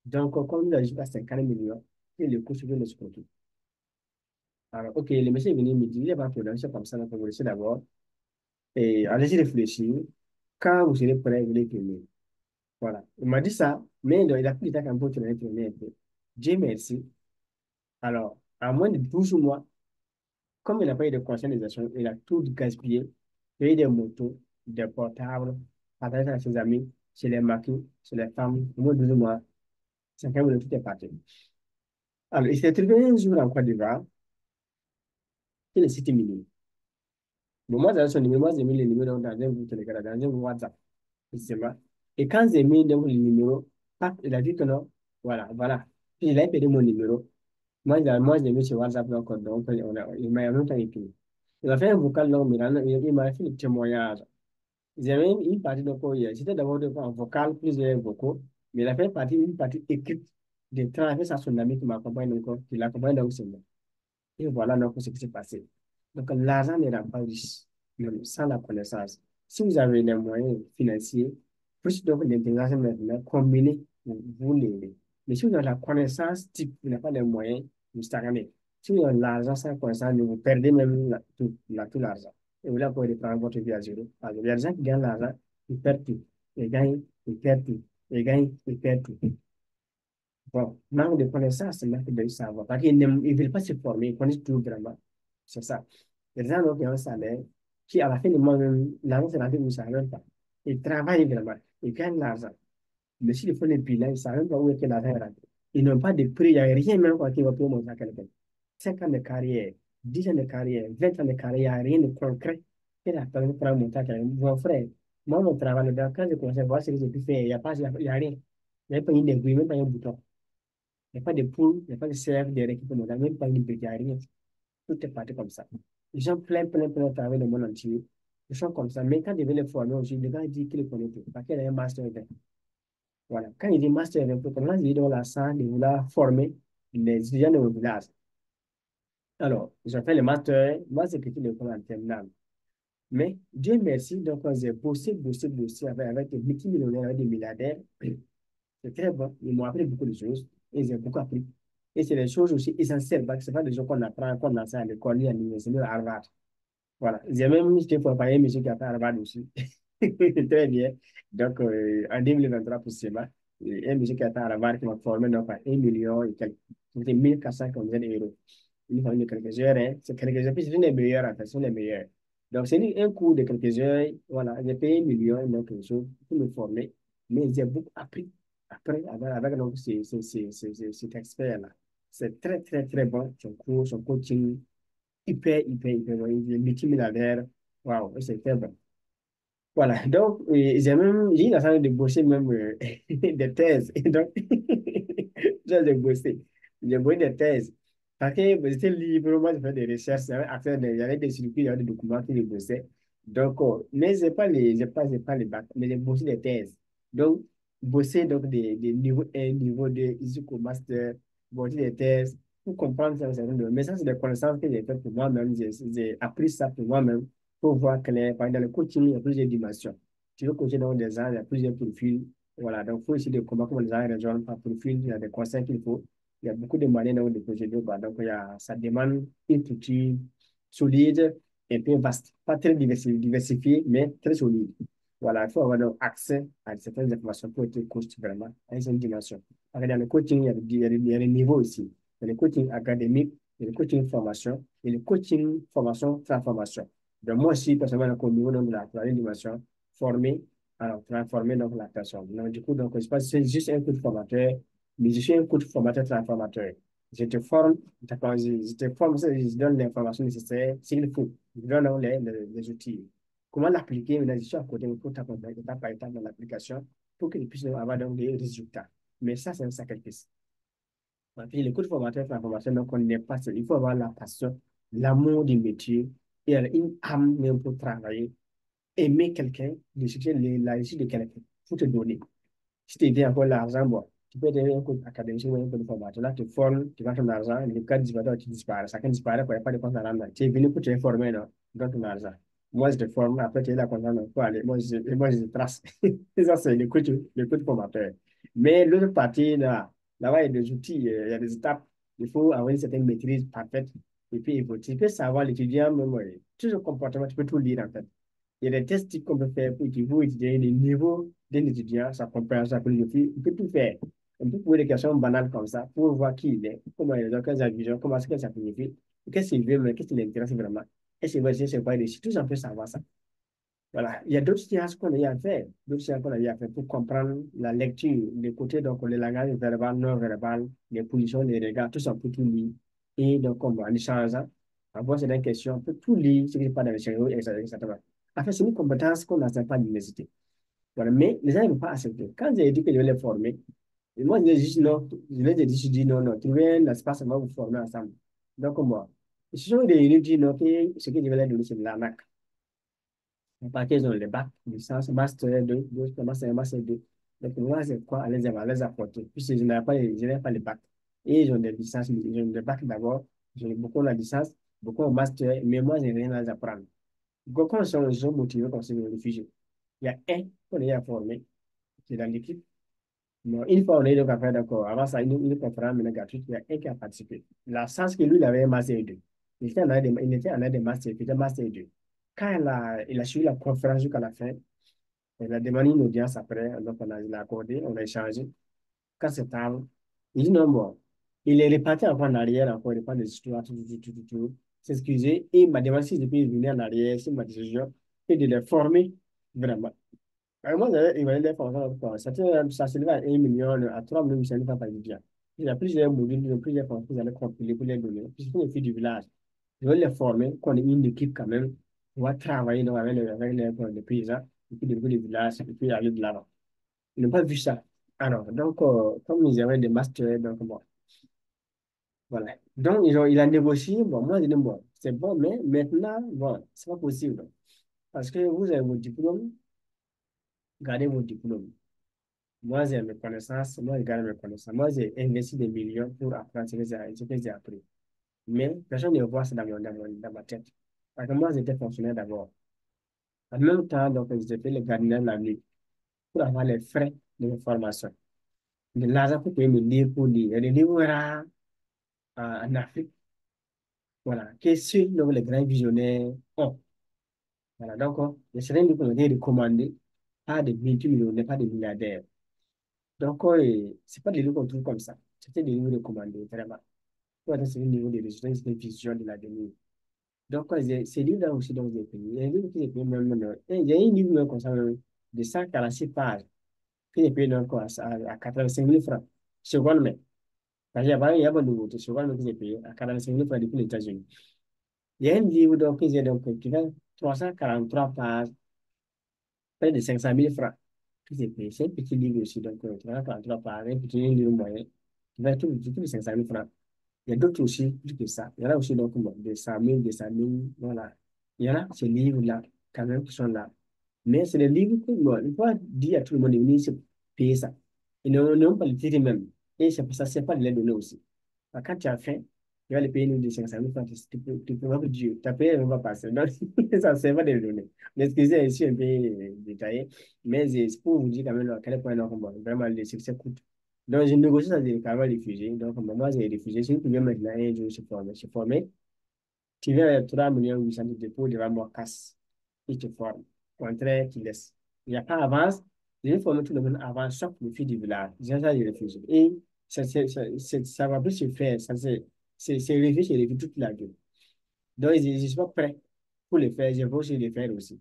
Donc, comme il a jusqu'à 50 millions, et le coût sur le surtout. Alors, OK, le monsieur est venu me dire, il n'y a pas de problème, c'est comme ça, donc vous laissez d'abord. Et allez-y réfléchir. Quand vous serez prêt, vous les prenez. Voilà. Il m'a dit ça, mais il a pris le temps quand même pour tourner un peu. Dieu merci. Alors, à moins de 12 mois, comme il n'a pas eu de conscientisation, il a tout gaspillé, payé des motos, des portables, partagé avec ses amis, chez les maquis, chez les femmes, au moins de 12 mois, c'est quand même tout est parti. Alors, il s'est trouvé un jour en Côte d'Ivoire, il est cité minier. Bon, moi, dans son numéro, moi, j'ai mis le numéro dans un groupe Telegram, dans un groupe WhatsApp, précisément. Et quand j'ai mis donc, le numéro, paf, il a dit que non, voilà, voilà. Puis il a payé mon numéro. Moi, je l'ai mis sur WhatsApp, donc il m'a en même temps écrit. Il a fait un vocal long, mais il m'a fait le témoignage. J'avais une partie de quoi hier. C'était d'abord en vocal, plusieurs vocaux, mais il a fait une partie écrite de traverser à son ami qui m'accompagne encore, qui l'accompagne donc c'est moi. Et voilà donc ce qui s'est passé. Donc l'argent ne rend pas riche, même sans la connaissance. Si vous avez les moyens financiers, plus donc l'intégration maintenant, combinez, vous l'aidez. Mais si vous avez la connaissance type, vous n'avez pas les moyens, vous stagnez. Si vous avez l'argent sans connaissance, vous perdez même tout l'argent. Et vous là, pour reprendre votre vie à zéro. Alors, il y a des gens qui gagnent l'argent, ils perdent tout. Ils gagnent, ils perdent tout. Ils gagnent, ils perdent tout. Bon, manque de connaissances, c'est manque de savoir. Parce qu'ils ne veulent pas se former, ils connaissent tout vraiment. C'est ça. Il y a des gens qui ont un salaire, qui à la fin du mois, même, l'argent c'est rendu où ça ne même pas. Ils travaillent vraiment, ils gagnent l'argent. Mais s'ils font les bilans, ils ne savent même pas où est que l'argent est rentré. Ils n'ont pas de prix, il n'y a rien même qui va pouvoir montrer à quelqu'un. 5 ans de carrière, 10 ans de carrière, 20 ans de carrière, il n'y a rien de concret qui a permis de montrer à quelqu'un. Mon frère, moi, mon travail, quand je commence à voir ce que j'ai pu faire, il y a rien. Il n'y a pas une aiguille, même pas un bouton. Il n'y a pas de poule, il n'y a pas de cerf, de récupération, même pas une brique, il n'y a rien. Tout est parti comme ça. Les gens plein de travail dans le monde entier. Ils sont comme ça. Mais quand ils veulent les former aussi, le gars dit qu'il est connaît tout. Parce qu'il a un master 20. Voilà. Quand il dit master 20, comment il dit dans la salle de vouloir former les étudiants de vos villages. Alors, ils ont fait le master. Moi, c'est que l'école en terminale. Mais Dieu merci, donc j'ai bossé avec des multimillionnaires, avec des milliardaires. C'est très bon. Ils m'ont appris beaucoup de choses et j'ai beaucoup appris. Et c'est des choses aussi essentielles parce que ce pas des choses qu'on apprend, qu'on enseigne à l'école, ni à l'université, à Harvard. Voilà. J'ai même été pour parler monsieur qui a fait Harvard aussi. Très bien. Donc, en 2023, pour cela, un monsieur qui a fait Harvard qui m'a formé donc, à 1 million et quelques. C'était 1450 euros. Une famille de quelques heures, hein. C'est quelques heures, puis c'est une des meilleures, en fait, ce sont les meilleurs. Donc, c'est un cours de quelques heures. Voilà, j'ai payé 1 million, donc, quelque chose pour me former. Mais j'ai beaucoup appris après, avec donc, cet expert-là. C'est très, très, très bon, son cours, son coaching hyper bon. Il est multimilliardaire. Waouh, c'est très bon. Voilà, donc j'ai eu la chance de bosser même des thèses. Et donc, j'ai bossé. J'ai bossé des thèses. Parce que j'étais libre, moi, je faisais des recherches, j'avais des circuits, j'avais des documents que je bossais. Donc, mais j'ai pas les bacs, mais j'ai bossé des thèses. Donc, bosser donc des niveaux 1, niveau 2, jusqu'au master, bosser des thèses pour comprendre ça. Mais ça, c'est des connaissances que j'ai faites pour moi-même. J'ai appris ça pour moi-même pour voir clair. Par exemple, dans le coaching, il y a plusieurs dimensions. Tu veux coacher dans des gens, il y a plusieurs profils. Voilà, donc il faut essayer de comprendre comment les gens rejoignent par profil. Il y a des conseils qu'il faut. Il y a beaucoup de manières de procéder. Donc, ça demande une structure solide et peu vaste. Pas très diversifiée, mais très solide. Voilà, il faut avoir donc accès à certaines informations pour être coach vraiment à une dimension. Parce que dans le coaching, il y a des niveaux aussi. Il y a le coaching académique, il y a le coaching formation et le coaching formation transformation. Donc, moi aussi, personnellement, au niveau donc, de la troisième dimension, formé, alors transformer donc la personne. Donc, du coup, donc, je pense que c'est juste un coach formateur, mais je suis un coach formateur transformateur. Je te forme, je te forme, je donne l'information nécessaire s'il faut. Je donne donc les outils. Comment l'appliquer? Maintenant, je suis à côté pour t'accompagner étape par étape dans l'application pour que tu puisses avoir donc des résultats. Mais ça, c'est un sacrifice. Et puis, le coach formateur transformateur, donc, on n'est pas seul. Il faut avoir la passion, l'amour du métier et une âme même pour travailler aimer quelqu'un, de chercher la réussite de quelqu'un, pour te donner. Si tu veux encore l'argent, bon, Tu peux être un coach académique ou un coach de formation. Là, tu formes, tu vas ton argent, le cas disparaît, tu disparais. Chacun disparaît, il n'y a pas de compte à rendre. Tu es venu pour te former, non? Donne ton argent. Moi, je te forme, après, tu es là content, non? Pour aller. Moi, je trace. Et ça, c'est le coach formateur. Mais l'autre partie, là-bas, il y a des outils, il y a des étapes. Il faut avoir une certaine maîtrise parfaite. Et puis, il faut, tu peux savoir l'étudiant, même, tout ce comportement, tu peux tout lire, en fait. Il y a des tests qu'on peut faire pour étudier les niveaux d'un étudiant, sa compréhension, sa philosophie. On peut tout faire. On peut poser des questions banales comme ça pour voir qui il est, comment il est, quelles sa vision, comment est-ce que ça signifie, qu'est-ce qu'il veut, mais qu'est-ce qui l'intéresse vraiment. Est-ce qu'il va essayer, c'est quoi réussir. Tout ça, on peut savoir ça. Voilà. Il y a d'autres sciences qu'on a eu à faire, d'autres sciences qu'on a eu à faire pour comprendre la lecture, les côtés, donc le langage verbal, non verbal, les positions, les regards, tout ça, on peut tout lire. Et donc, en échangeant, en posant certaines questions, on peut tout lire, ce qui n'est pas dans le cerveau, etc. En fait, c'est une compétence qu'on n'enseigne pas à l'université. Voilà. Mais les gens ne vont pas accepter. Quand j'ai dit que je vais les former, et moi, je les ai dit non, je dis non, non, trouvez un espace, on va vous former ensemble. Donc, moi, ils se sont réunis, dit non, que ce que je vais leur donner, c'est de l'arnaque. Parce qu'ils ont les bacs, licence, master 2, master 1, master 2. Donc, moi, c'est quoi à les apporter? Puisque je n'ai pas les bacs. Et ils ont des licences, ils ont des bacs d'abord, ils ont beaucoup la licence, beaucoup au master, mais moi, je n'ai rien à les apprendre. Donc, quand ils sont motivés comme c'est des réfugiés, il y a un qu'on est à former, qui est dans l'équipe. Bon, une fois, on est donc à faire d'accord. Avant ça, une conférence mais gratuite, il y a un qui a participé. La chance que lui, il avait un master 2. Il était en a des master, il était master 2. Quand il a suivi la conférence jusqu'à la fin, il a demandé une audience après, donc il a accordé, on a échangé. Quand c'est tard, il dit non, bon. Il est reparti encore en arrière, encore, il prend des histoires, tout. S'excuser, et il m'a demandé si je peux venir en arrière, c'est ma décision, et de les former vraiment. Moi, il va les former, quoi. Ça s'élève à 1 million, à 3 millions, 800 000 par étudiant. Il y a plusieurs modules, il y a plusieurs formations, vous allez compiler pour les donner. Puisque les filles du village, je vais les former, qu'on ait une équipe quand même, on va travailler donc, avec les paysans, et puis développer les villages, et puis aller de l'avant. Ils n'ont pas vu ça. Alors, donc, comme ils avaient des masters, donc bon, voilà. Donc, il a négocié. Bon, moi, j'ai dit, bon, c'est bon, mais maintenant, bon, c'est pas possible. Parce que vous avez vos diplômes, gardez vos diplômes. Moi, j'ai mes connaissances, moi, je garde mes connaissances. Moi, j'ai investi des millions pour apprendre ce que j'ai appris. Mais personne ne voit ça dans ma tête. Parce que moi, j'étais fonctionnaire d'abord. En même temps, donc, j'ai fait le gardien la nuit pour avoir les frais de formation. De l'argent pour payer mes livres pour lire. Il y a des livres rares en Afrique, voilà, que ceux donc, les grands visionnaires ont. Voilà, donc, les certains livres ont été recommandés par des multimillionnaires, pas des milliardaires. Donc, c'est pas des livres qu'on trouve comme ça. C'était des livres recommandés, vraiment. Voilà, c'est le niveau de résultats, c'est une vision de l'avenir. Donc, ces livres-là aussi, donc, j'ai payé. Il y a un livre que j'ai payé même, il y a un livre même comme ça, de 146 pages, que j'ai payé donc à 85 000 francs. Seconde main. Parce qu'il y a pas de nouveauté. Seconde main que j'ai payé à 45 000 francs depuis les États-Unis. Il y a un livre donc, que j'ai donc, qui fait 343 pages, près de 500 000 francs. Que j'ai payé. C'est un petit livre aussi, donc 343 pages, un petit livre moyen, qui fait tout les 500 000 francs. Il y a d'autres aussi, plus que ça. Il y en a aussi donc, bon, des 100 000, des 100 000, voilà. Il y en a ces livres-là, quand même, qui sont là. Mais c'est des livres que, bon, il faut dire à tout le monde de venir se payer ça. Ils n'ont pas le titre même. Et c'est pour ça, c'est pas de les donner aussi. Quand tu as faim, tu vas les payer nous de 500 000 francs, tu peux voir que Dieu, tu as payé, on va passer. Donc, ça, c'est pas de les donner. L'excusez ici un peu détaillé, mais c'est pour vous dire quand même à quel point, donc, bon, vraiment, le succès coûte. Donc, j'ai négocié ça, j'ai carrément refusé. Donc, moi, j'ai refusé. Si tu viens maintenant, je me suis formé. Je suis formé. Tu viens avec 3 millions 800 de dépôt devant moi, casse. Il te forme. Au contraire, tu laisses. Il n'y a pas avance. Je vais former tout le monde avant, sauf le fils du village. J'ai ça, j'ai refusé. Et ça va plus se faire. C'est refusé toute la gueule. Donc, je ne suis pas prêt pour le faire. Je vais aussi le faire aussi.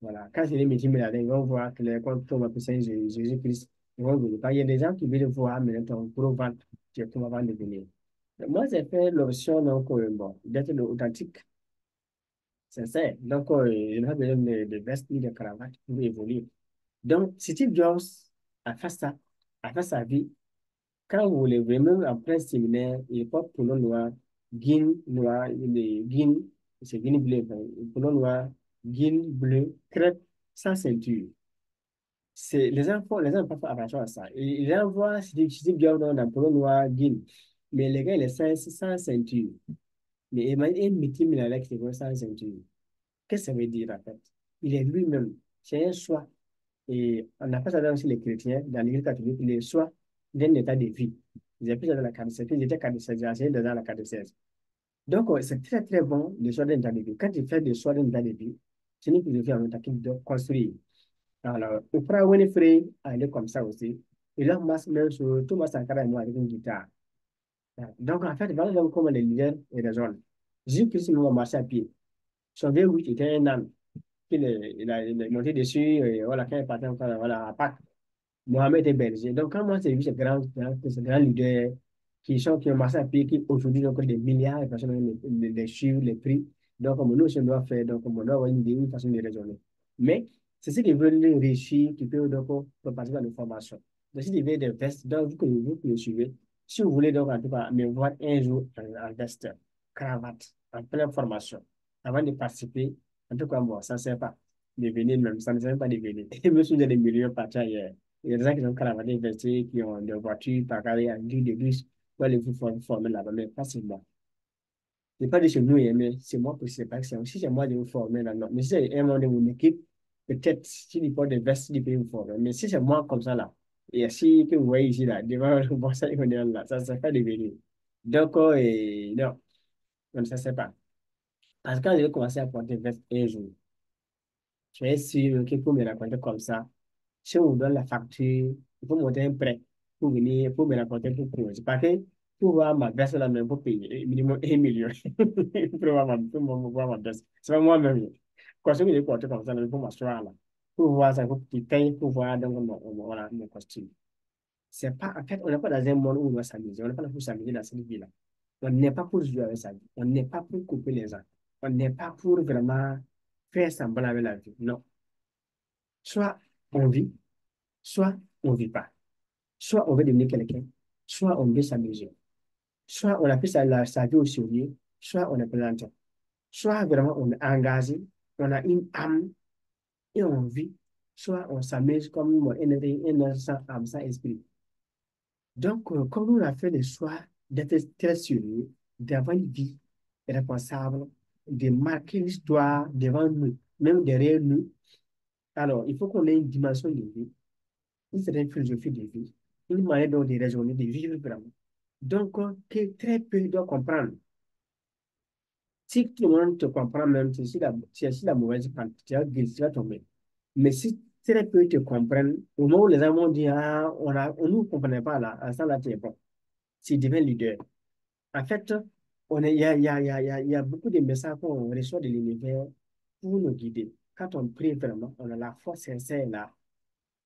Voilà. Quand c'est les multimilliardaires, ils vont voir que les comptes tombent à Jésus-Christ. Ils vont venir. Il y a des gens qui veulent voir, mais pour vendre, directement avant de venir. Moi, j'ai fait l'option donc, bon, d'être authentique, sincère. Donc, je n'ai pas besoin de veste ni de cravate pour évoluer. Donc, Steve Jobs a fait sa vie. Quand vous voulez vraiment après le séminaire, il porte pour le noir, guine noir, guine, c'est guine bleu, pour le noir, guine bleu, crête, sans ceinture. les gens peuvent faire attention à ça. Ils envoient, si tu bien dans un polo noir, jean. Mais les gars, il est sans ceinture. Mais imagine un meeting mais avec les gars sans ceinture. Qu'est-ce que ça veut dire en fait? Il est lui-même. C'est un choix. Et on appelle ça aussi les chrétiens, dans l'Église catholique, les choix d'un état de vie. Ils appellent ça dans la catéchèse. Ils étaient catéchèses, j'ai enseigné dans la catéchèse. Donc, c'est très, très bon, le choix d'un état de vie. Quand tu fais des choix d'un état de vie, c'est une philosophie en même temps qui doit construire. Alors, Oprah Winfrey, elle est comme ça aussi. Elon Musk, même sur Thomas Sankara et moi avec une guitare. Donc, en fait, voilà donc comment les leaders raisonnent. Jésus-Christ nous a marché à pied. Son V8 était un âne. Il est monté dessus, et voilà, quand il partait encore, voilà, à Pâques. Mohamed est berger. Donc, quand moi, j'ai vu ces grands leaders qui ont marché à pied, qui aujourd'hui ont des milliards de personnes, les chiffres, les prix. Donc, comme nous aussi, on doit faire, donc, on doit avoir une façon de raisonner. Mais, c'est ce qui veulent réussir, qui peut donc participer à l'information. Donc, si vous avez des vestes, donc, vous que le suivez, si vous voulez donc, en tout cas, me voir un jour en veste, cravate, en pleine formation, avant de participer, en tout cas, moi, ça ne sert pas de venir même, ça ne sert pas de venir. Et me souviens des millions partis ailleurs. Il y a des gens qui sont caravané investis, qui ont des voitures pareilles à 10 degrés, pour aller vous former là-bas, mais facilement. Ce n'est pas de chez nous, hein, mais c'est moi, c'est pas que c'est aussi chez moi de vous former là. Non. Mais si c'est un membre de mon équipe, peut-être s'il n'y a pas de veste, il peut vous former. Mais si c'est moi comme ça là, et si que vous voyez ici là, devant le bon ça, là, ça ne sert pas de venir. Donc, non, donc ça ne sert pas. Parce que quand je vais commencer à porter veste un jour, je vais sûr qu'il faut me raconter comme ça. Si on vous donne la facture, il faut monter un prêt pour venir, pour me raconter pour payer. Parce que pour voir ma baisse là, même pour payer minimum 1 million. Pour voir ma baisse. C'est pas moi-même. Quand je vais porter comme ça, il faut m'asseoir là. Pour voir ça, il faut qu'il paye pour voir donc, voilà, mon costume. C'est pas, en fait, on n'est pas dans un monde où on doit s'amuser. On n'est pas là pour s'amuser dans cette vie-là. On n'est pas pour jouer avec sa vie. On n'est pas pour couper les gens. On n'est pas pour vraiment faire semblant avec la vie. Non. Soit on vit, soit on ne vit pas. Soit on veut devenir quelqu'un, soit on veut s'amuser. Soit on a pris sa vie au sérieux, soit on est plaisantin. Soit vraiment on est engagé, on a une âme et on vit, soit on s'amuse comme un être sans âme, sans esprit. Donc, comme on a fait le choix d'être très sérieux, d'avoir une vie responsable, de marquer l'histoire devant nous, même derrière nous, alors il faut qu'on ait une dimension de vie, une certaine philosophie de vie, une manière dont de raisonner, de vivre vraiment. Donc, que très peu doivent comprendre. Si tout le monde te comprend, même si la mauvaise pente, tu vas tomber. Mais si très peu te comprennent, au moment où les gens vont dire, ah, on ne nous comprenait pas là, à ça là, tu es bon. C'est devient leader. En fait, il y a beaucoup de messages qu'on reçoit de l'univers pour nous guider. Quand on prie vraiment, on a la force sincère là.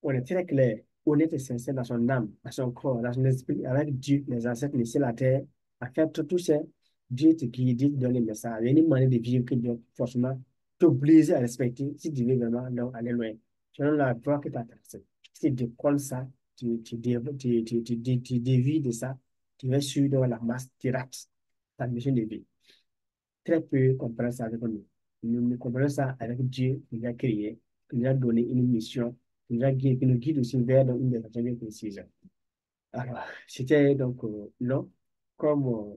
On est très clair, honnête et sincère dans son âme, dans son corps, dans son esprit, avec Dieu, les ancêtres, les cieux, la terre. En fait, tout ça, Dieu te guide, Dieu te donne les messages. Il y a une manière de vivre que Dieu, forcément, t'oblige à respecter si tu veux vraiment donc, aller loin. Selon la voie que tu as tracée. Si tu décolles ça, tu dévies de ça, tu vas sur dans la masse, tu rates ta mission de vie. Très peu comprennent ça avec nous. Nous comprenons ça avec Dieu qui nous a créé, qui nous a donné une mission, qui nous guide aussi vers une direction bien précise. Alors, c'était donc long, comme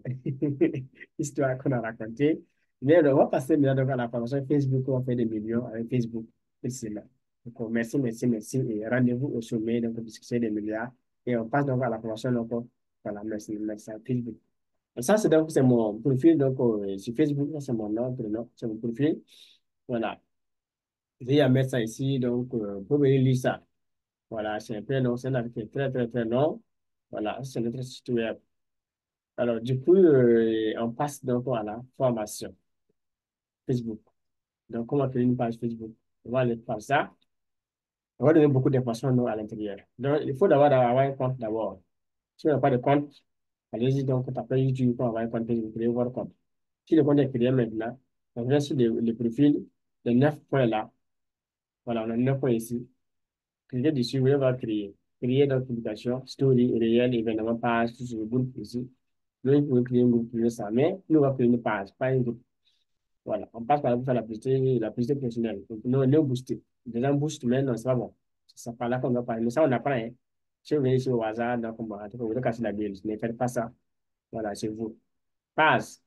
histoire qu'on a racontée. Mais on va passer maintenant donc, à la formation Facebook, on fait des millions avec Facebook. Et c'est là. Donc, merci, merci, merci. Et rendez-vous au sommet donc, pour discuter des milliards. Et on passe donc à la formation. Donc, voilà, merci, merci à Facebook. Ça, c'est donc c'est mon profil donc, sur Facebook. Ça, c'est mon nom, prénom, c'est mon profil. Voilà. Je vais mettre ça ici. Donc, vous pouvez lire ça. Voilà, c'est un prénom, c'est un nom qui est très, très, très long. Voilà, c'est notre site web. Alors, du coup, on passe donc à la formation Facebook. Donc, comment créer une page Facebook? On va aller par ça. On va donner beaucoup d'informations nous, à l'intérieur. Donc, il faut d'abord avoir un compte d'abord. Si on n'a pas de compte, allez-y donc, tapez YouTube pour avoir un compte Facebook, créez votre compte. Si le compte est créé maintenant, on vient sur le profil, les 9 points là. Voilà, on a 9 points ici. Cliquez dessus, vous allez créer. Créer notre publication, story, réel, événement, page, tout sur le groupe ici. Nous, vous pouvez créer un groupe pour ça, mais nous, on va créer une page, pas un groupe. Voilà, on passe par là pour faire la publicité professionnelle. Donc, nous, on est boosté. Déjà, on booste, mais non, c'est pas bon. C'est par là qu'on doit parler. Mais ça, on apprend, hein. Si vous venez ici au hasard, donc, bon, en tout cas, vous devez casser la gueule. Ne faites pas ça. Voilà, c'est vous. Page.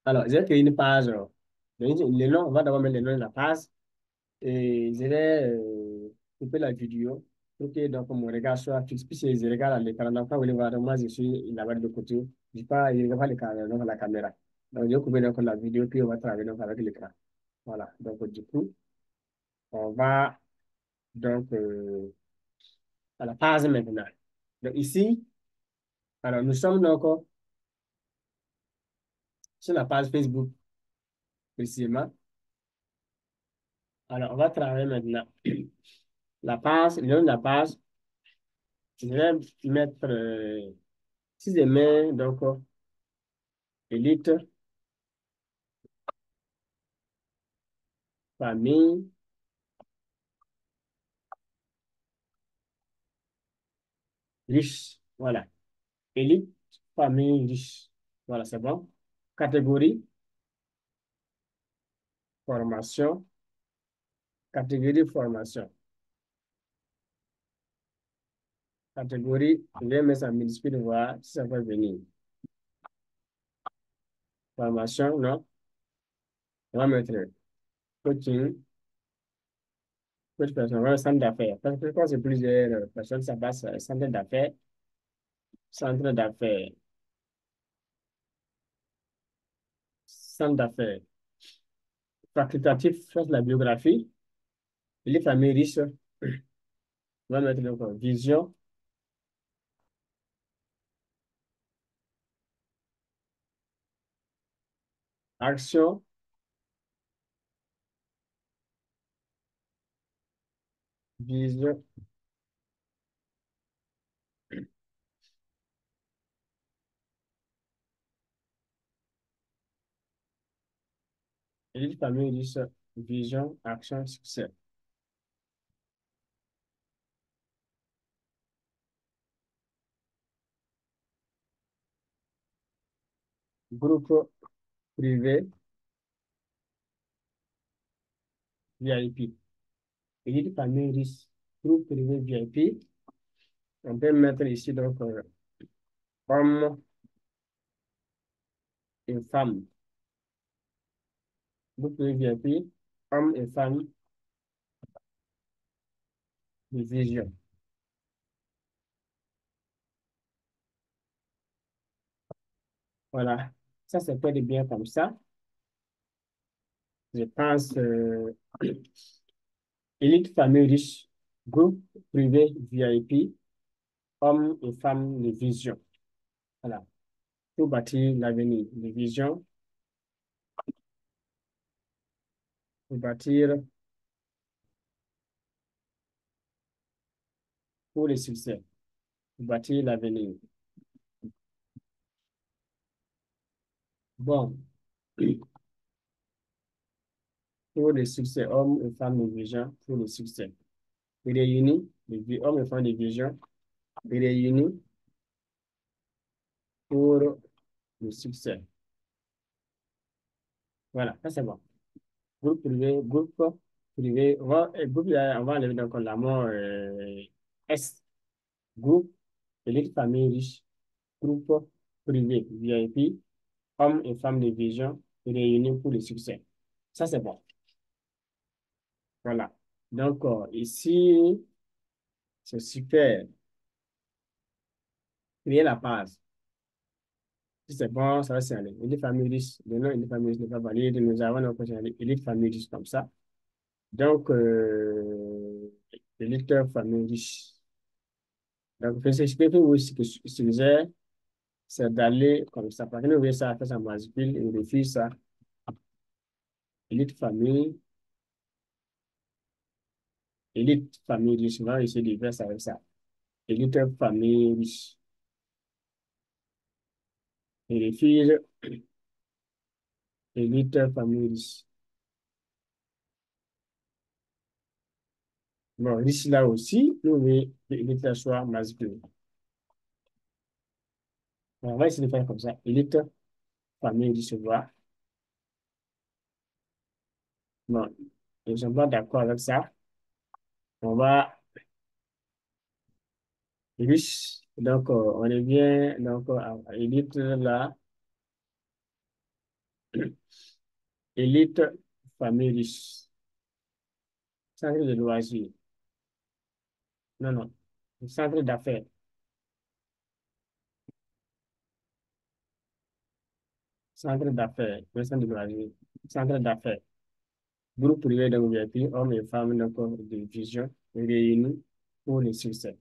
Alors, j'ai créé une page. Le nom, on va d'abord mettre le nom de la page. Et je vais couper la vidéo pour que donc, mon regard soit fixe. Puisque je regarde à l'écran. Donc, quand vous voulez voir, moi, je suis là-bas de côté. Je ne regarde pas donc, la caméra. Donc, je vais couper donc, la vidéo, puis on va travailler donc, avec l'écran. Voilà. Donc, du coup, on va donc à la page maintenant. Donc, ici, alors, nous sommes donc sur la page Facebook, précisément. Alors, on va travailler maintenant. La page, le nom de la page, je vais mettre, si je mets donc élite, famille, riche. Voilà. Élite, famille, riche. Voilà, c'est bon. Catégorie, formation. Catégorie, formation. Catégorie, je vais mettre ça en minuscule, voir si ça va venir. Formation, non. On va mettre coaching, coach personne, on va mettre centre d'affaires. Parce que quand c'est plusieurs personnes, ça passe centre d'affaires, centre d'affaires. Facultatif, ça c'est la biographie. Les familles riches, on va mettre donc vision, action, vision. Les familles riches, vision, action, succès. Groupe privé, VIP. Élite famille riche, groupe privé VIP. On peut mettre ici donc homme et femme. Groupe privé VIP, homme et femme de vision. Voilà. Ça, c'est pas de bien comme ça. Je pense élite famille riche, groupe privé VIP, hommes et femmes de vision. Voilà. Pour bâtir l'avenir. De vision, pour bâtir pour le succès. Pour bâtir l'avenir. Bon. Pour le succès, hommes et femmes de vision, pour le succès. Réunis, hommes et femmes de vision, réunis pour le succès. Voilà, ça c'est bon. Groupe privé, on va enlever donc la mot S. Groupe, élite famille riche, groupe privé, VIP, hommes et femmes de vision réunis pour le succès. Ça c'est bon. Voilà. Donc, ici, c'est super. Créer la page. Si c'est bon, ça va s'aller. Élite famille riche, le nom élite famille riche n'est pas valide. Nous avons notre prochaine élite famille riche comme ça. Donc, élite famille riche. Donc, ce que vous suggère, c'est d'aller comme ça. Parce que nous voyons ça, faire ça en majuscule, et on refuse ça. Élite famille, élite famille riche. On va essayer de faire ça avec ça. Élite famille riche. Et refuse élite famille riche. Bon, riche là aussi, nous voulons que élite soit masculin. On va essayer de faire comme ça. Élite famille riche, voilà. Bon, ils ne sont pas d'accord avec ça. On va riche. Donc, on est bien. Donc, élite là. Élite, famille riche. Centre de loisirs. Non, non. Centre d'affaires. Centre d'affaires. Le centre de loisirs. Centre d'affaires. Groupe privé d'ouverture, hommes et femmes donc, de vision réunis pour le succès.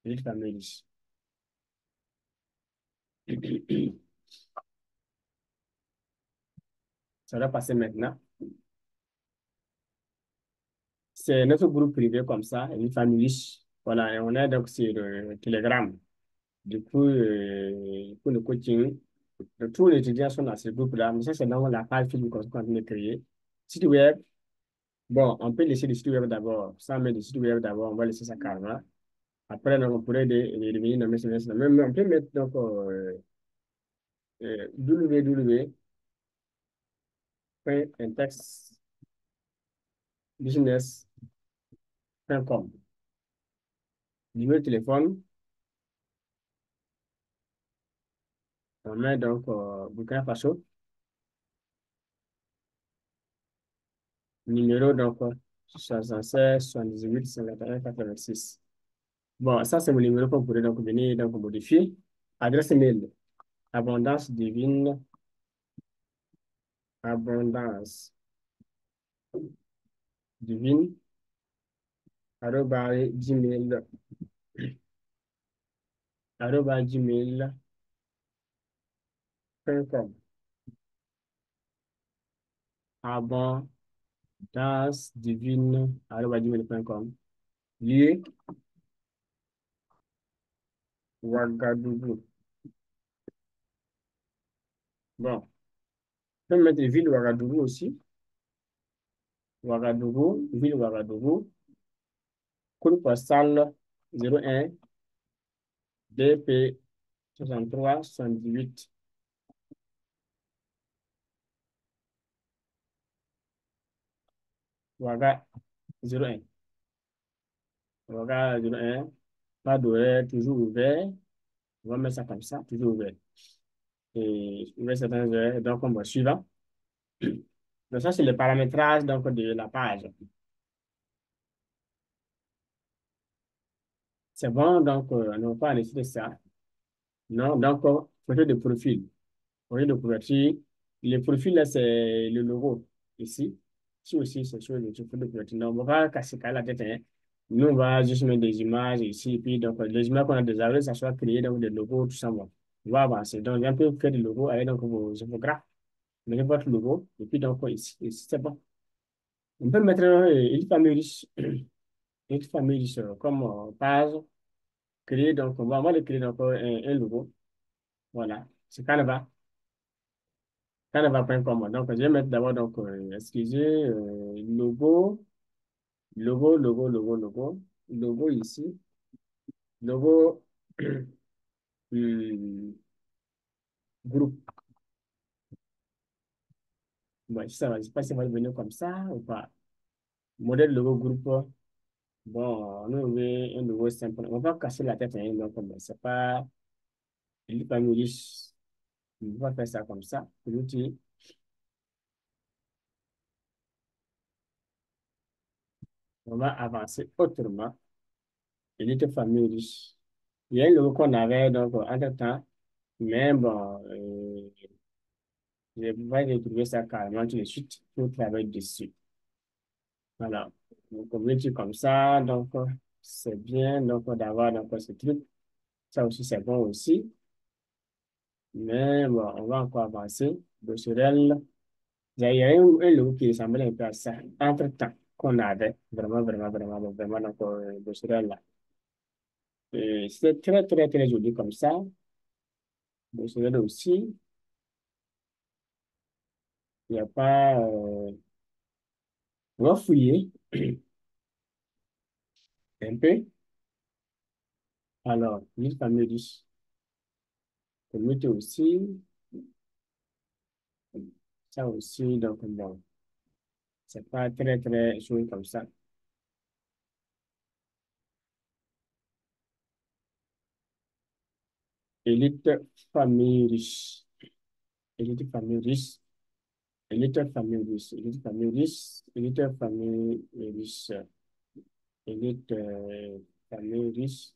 Élite, famille riche. Ça va passer maintenant. C'est notre groupe privé comme ça, une famille riche. Voilà, et on est donc sur Telegram. Du coup, pour le coaching, tous les étudiants sont dans ce groupe-là. Mais ça, c'est dans la page Facebook qu'on vient de créer. Site web, bon, on peut laisser le site web d'abord. Sans mettre le site web d'abord, on va laisser ça carrément. Après, donc, on pourrait devenir nommer sur même on peut mettre donc www.intextbusiness.com. Numéro de téléphone, on met donc Burkina Faso. Numéro donc 76 78 51 86. Bon, ça c'est mon numéro qu'on pourrait donc venir donc modifier. Adresse mail abondance divine, abondance divine, arobase gmail.com. Abondance divine, arobase gmail.com. Lieu, Ouagadougou. Bon, on peut mettre ville Ouagadougou aussi. Ouagadougou, ville Ouagadougou. Code postal 01 DP 63 78. Ouaga 01. Ouaga 01. Pas d'horaire, toujours ouvert. On va mettre ça comme ça, toujours ouvert. Et ouvert certaines heures. Donc, on va suivant. Donc, ça, c'est le paramétrage donc, de la page. C'est bon, donc, on va pas laisser ça. Non, donc, photo de profil. Photo de couverture. Le profil, là, c'est le logo. Ici. Ici aussi, c'est sur le photo de couverture. Donc, on va casser la tête. Hein. Nous, on va juste mettre des images ici. Et puis, donc, les images qu'on a déjà, ça soit créé, donc, des logos, tout ça. Bon. On va avancer. Donc, un peu faire des logos avec donc, vos infographes. Mettez votre logo. Et puis, donc, ici c'est bon. On peut mettre une famille riche. Une famille riche comme page. Créer, donc, on va le créer donc, un logo. Voilà. C'est Canva. Canva.com. Donc, je vais mettre d'abord, donc, excusez, logo ici, logo, groupe. Bon, ça va, je ne sais pas si ça va venir comme ça ou pas. Modèle logo groupe. Bon, nous, on veut un logo simple. On va casser la tête, hein, donc, c'est pas, il est pas riche. On va faire ça comme ça. L'outil, on va avancer autrement. Il est famille riche. Il y a un logo qu'on avait, donc, entre-temps, mais bon, je vais retrouver ça carrément tout de suite pour travailler dessus. Voilà. Donc, on veut dire comme ça. Donc, c'est bien donc, d'avoir donc, ce truc. Ça aussi, c'est bon aussi. Mais bon, on va encore avancer. Docérel. Il y a un logo qui ressemblait un peu à ça. Entre-temps, qu'on avait. Vraiment, vraiment, vraiment, vraiment, donc, Docérel là. Et c'est très, très, très joli comme ça. Docérel aussi. Il n'y a pas. On va fouiller un peu. Alors, une famille riche. Communauté aussi. Ça aussi, donc, bon, c'est pas très, très chaud comme ça. Élite famille riche. Élite famille riche. Élite famille riche. Élite famille riche. Élite famille riche. Élite famille riche.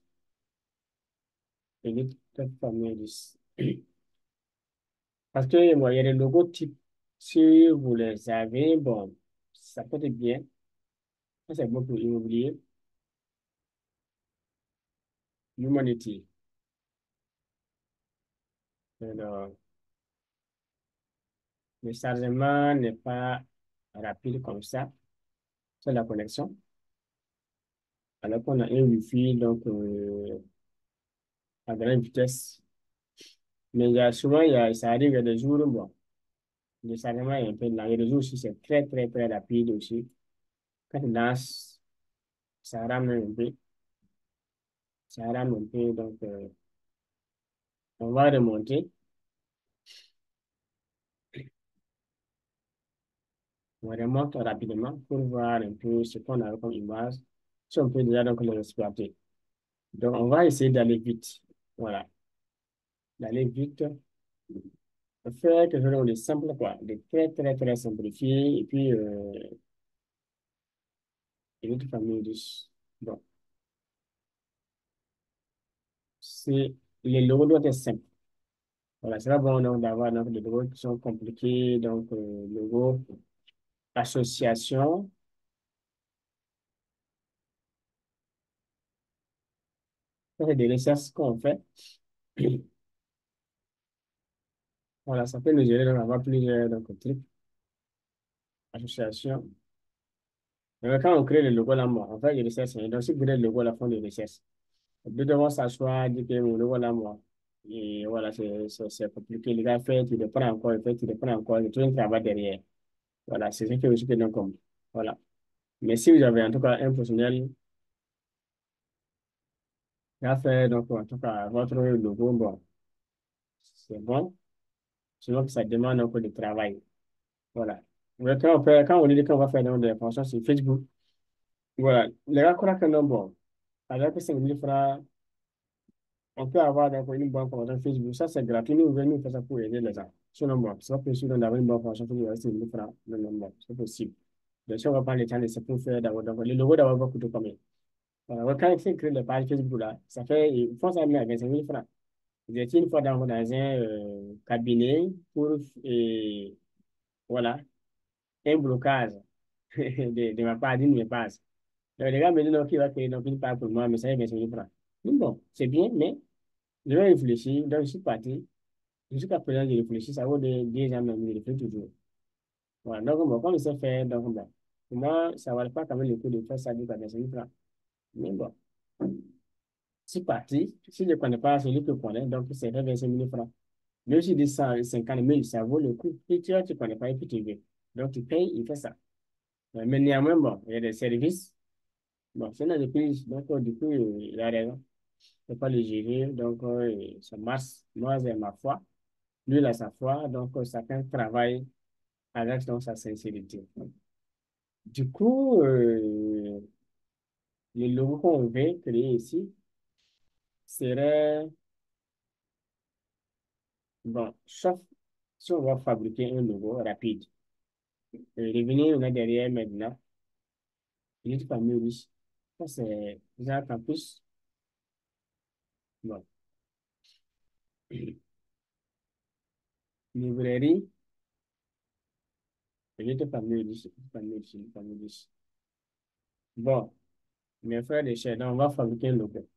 Élite famille riche. Parce que moi, il y a des logotypes. Si vous les avez, bon, ça peut être bien. Ça, c'est bon pour l'immobilier. L'humanité. Alors, le chargement n'est pas rapide comme ça. C'est la connexion. Alors qu'on a un Wi-Fi, donc à grande vitesse. Mais il y a souvent, ça arrive, il y a des jours, bon, le chargement est un peu lent. Il y a des jours aussi, c'est très, très, très rapide aussi. Quand tu lances, ça rame un peu. Ça rame un peu, donc on va remonter. On remonte rapidement pour voir un peu ce qu'on a comme image. Si on peut déjà donc le exploiter. Donc, on va essayer d'aller vite. Voilà, d'aller vite. Faire quelque chose de simple, quoi, de très, très, très simplifié. Et puis, une autre famille riche. Donc, c'est, les logos doivent être simples. Voilà, c'est pas bon donc, d'avoir donc, des logos qui sont compliqués. Donc, logo, association. Ça, c'est des recherches qu'on fait. Voilà, ça peut nous aider donc, à avoir plusieurs donc, trucs, associations. Mais quand on crée le logo là, moi, on fait des recherches. Hein. Donc, si vous voulez le logo, là, font des recherches. Nous devons s'asseoir, dire que mon logo là, moi. Et voilà, c'est compliqué. Les gars, fait, tu le prends encore, fait, tu le prends encore, il y a tout un travail derrière. Voilà, c'est ce que je suis donc comme. Voilà. Mais si vous avez en tout cas un professionnel qui a fait, donc, en tout cas, votre logo, bon, c'est bon. Sinon, ça demande encore de travail. Voilà. Mais quand on dit qu'on va faire donc, des fonctions sur Facebook, voilà, les gars croient que non, bon, avec 5 000 francs, on peut avoir donc, une bonne formation Facebook. Ça, c'est gratuit. Nous, nous faire ça pour aider les gens. Sinon, bon, c'est pas possible d'avoir une bonne formation Facebook avec 5 000 francs. Non, non, bon, c'est pas possible. Bien sûr, on va prendre le temps de se pour faire d'abord. Donc, le logo d'abord va coûter combien? Voilà, ouais, quand il crée les pages Facebook là, ça fait, ils font ça même à 25 000 francs. Vous étiez une fois dans un cabinet pour, voilà, un blocage de ma part d'une de mes pages. Donc, les gars me disent donc, il va créer donc, une page pour moi, mais ça fait 25 000 francs. Donc, bon, c'est bien, mais je vais réfléchir. Donc, je suis parti. Jusqu'à présent, je réfléchis, ça vaut des ans même, je réfléchis toujours. Voilà, donc, bon, comme je sais faire, donc, bon, pour moi, ça ne valait pas quand même le coup de faire ça du 25 000 francs. Mais bon, c'est parti. Si je ne connais pas celui que je connais, donc c'est 25 000 francs. Même si dit 150 000, ça vaut le coup. Puis tu vois, tu ne connais pas et puis tu veux. Donc tu payes, il fait ça. Mais néanmoins, bon, il y a des services. Bon, c'est une entreprise. Donc du coup, il a raison. Il ne faut pas le gérer. Donc ça marche. Moi, j'ai ma foi. Lui, il a sa foi. Donc chacun travaille avec donc, sa sincérité. Du coup, le logo qu'on veut créer ici serait, bon, sauf si on va fabriquer un logo rapide. Revenir on a derrière maintenant, il est famille riche. Ça, c'est genre campus. Bon. Librairie, il est famille riche, famille riche, famille riche. Bon, mes frères et chers, donc on va fabriquer un logo.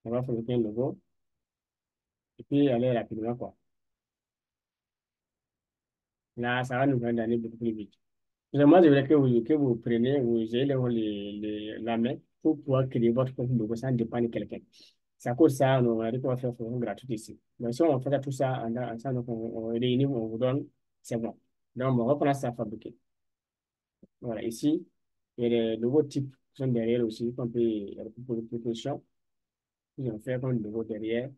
On va fabriquer un logo et puis aller rapidement, quoi. Là, ça va nous prendre d'aller beaucoup plus vite. Mais moi, je voudrais que vous preniez, vous ayez la main pour pouvoir créer votre propre logo sans dépendre de quelqu'un. C'est à cause de ça, on a dit qu'on va faire une formation gratuite ici. Mais si on fait tout ça ensemble, donc on réunit, on vous donne, c'est bon. Donc, on va commencer à fabriquer. Voilà, ici, il y a des logos types qui sont derrière aussi, qu'on peut, il y a beaucoup de propositions. Ils ont fait comme logo derrière,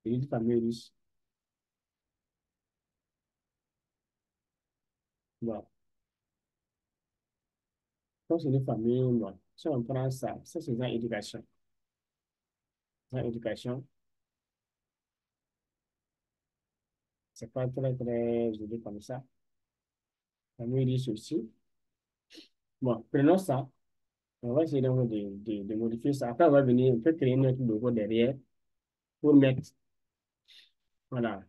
et une famille riche. Bon, comme c'est une famille, bon, si on prend ça, ça c'est dans l'éducation. Sans éducation, c'est pas très, très joli comme ça. Famille riche aussi. Bon, prenons ça. On va essayer donc de modifier ça. Après, on va venir, on peut créer notre logo derrière pour mettre, voilà.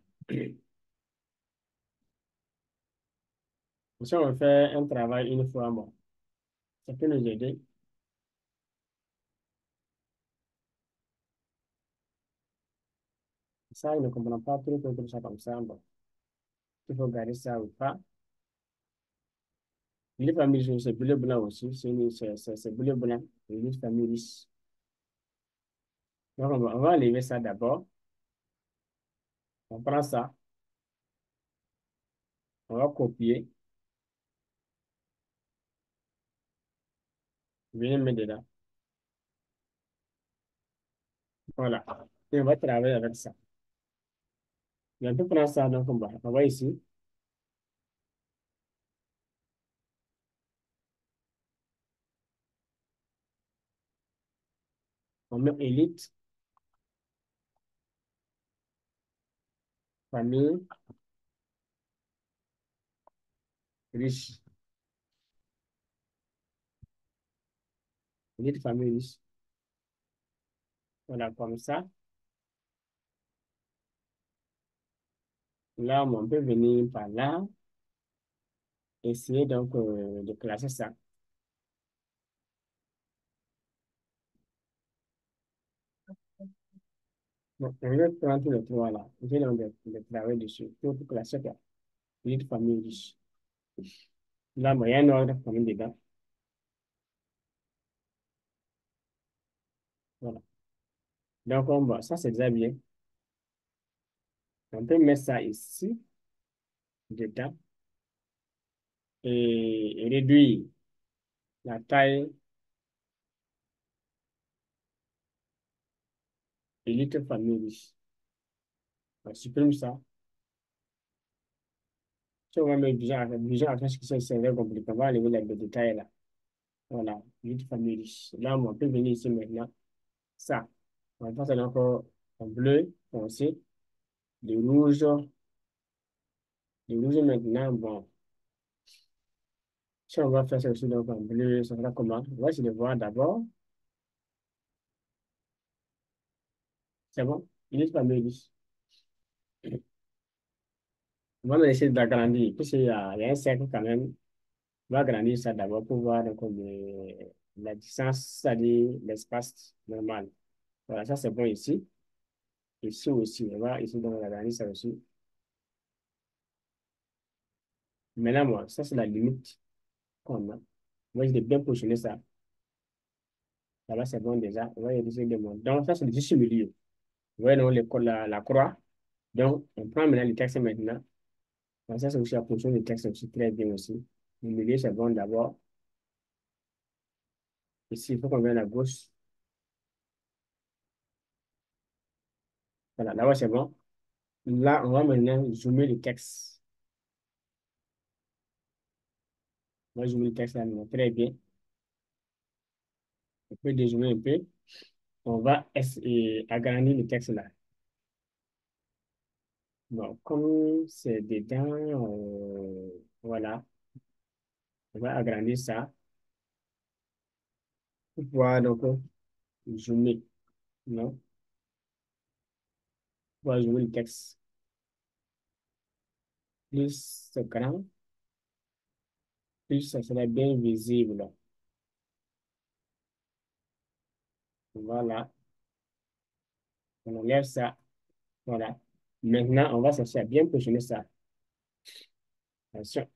Si on fait un travail une fois, bon, ça peut nous aider. Ça, il ne comprend pas trop comme ça comme ça. Bon, il faut garder ça ou pas. Les familles, c'est bleu blanc aussi. C'est bleu blanc. Les familles riches. Donc, on va enlever ça d'abord. On prend ça. On va copier. Venir mettre dedans. Voilà. Et on va travailler avec ça. Et on peut prendre ça. Donc, on va ici. On met élite, famille, riche. Élite, famille, riche. Voilà, comme ça. Là, on peut venir par là. Essayer donc de classer ça. Bon, on va prendre tous les trois là. J'ai donc de travailler dessus pour classer ça. Élite, famille, riche. Là, bon, il y a un ordre famille dedans. Voilà. Donc, ça c'est déjà bien. On peut mettre ça ici, dedans, et réduire la taille élite, famille, riche. On supprime ça. Si on va mettre du genre à faire ce qui c'est très compliqué, on va enlever les détails là. Voilà, élite, famille, riche. Là, on peut venir ici maintenant. Ça. On va passer encore en bleu, foncé, de rouge. De rouge maintenant, bon. Si on va faire ça aussi donc en bleu, ça sera comment? On va essayer de voir d'abord. C'est bon? Élite, famille, riche. On va essayer d'agrandir, puisqu'il y a un cercle quand même. On va agrandir ça d'abord pour voir donc, la distance, c'est-à-dire l'espace normal. Voilà, ça c'est bon ici. Ici aussi, on va ici donc agrandir ça aussi. Maintenant, moi, ça c'est la limite qu'on a. On va essayer de bien positionner ça. Là-bas, c'est bon déjà. On va essayer de monter. Donc, ça c'est le juste milieu. Vous voyez donc la croix. Donc, on prend maintenant le texte maintenant. Donc, ça c'est aussi la position du texte aussi très bien aussi. Le milieu, c'est bon d'abord. Ici, il faut qu'on vienne à gauche. Voilà, là-bas, c'est bon. Là, on va maintenant zoomer le texte. On va zoomer le texte là, maintenant. Très bien. On peut dézoomer un peu. On va agrandir le texte là. Bon, comme c'est dedans, voilà, on va agrandir ça pour pouvoir donc zoomer. Non, on va zoomer le texte. Plus c'est grand, plus ça sera bien visible. Voilà, on enlève ça. Voilà. Maintenant, on va chercher à bien positionner ça. Attention,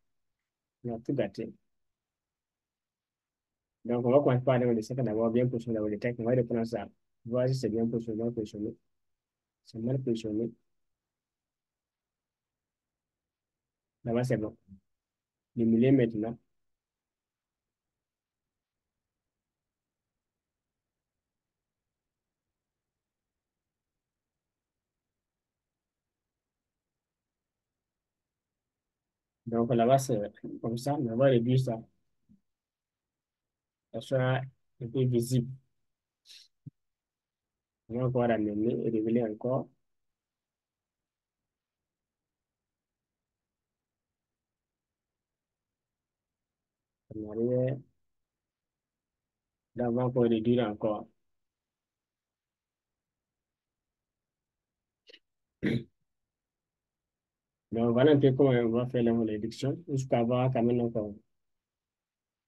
on a tout gâté. Donc, on va commencer par le dessin d'abord bien positionné dans le texte. On va reprendre ça. Voir si c'est bien positionné, mal positionné. C'est mal positionné. Là-bas, c'est bon. L'émuler maintenant. Donc, là-bas, c'est comme ça. On va réduire ça. Ça sera un peu visible. On va encore amener et révéler encore en arrière. Là, on va encore réduire encore. Donc, voilà un peu comment on va faire la réduction jusqu'à avoir quand même encore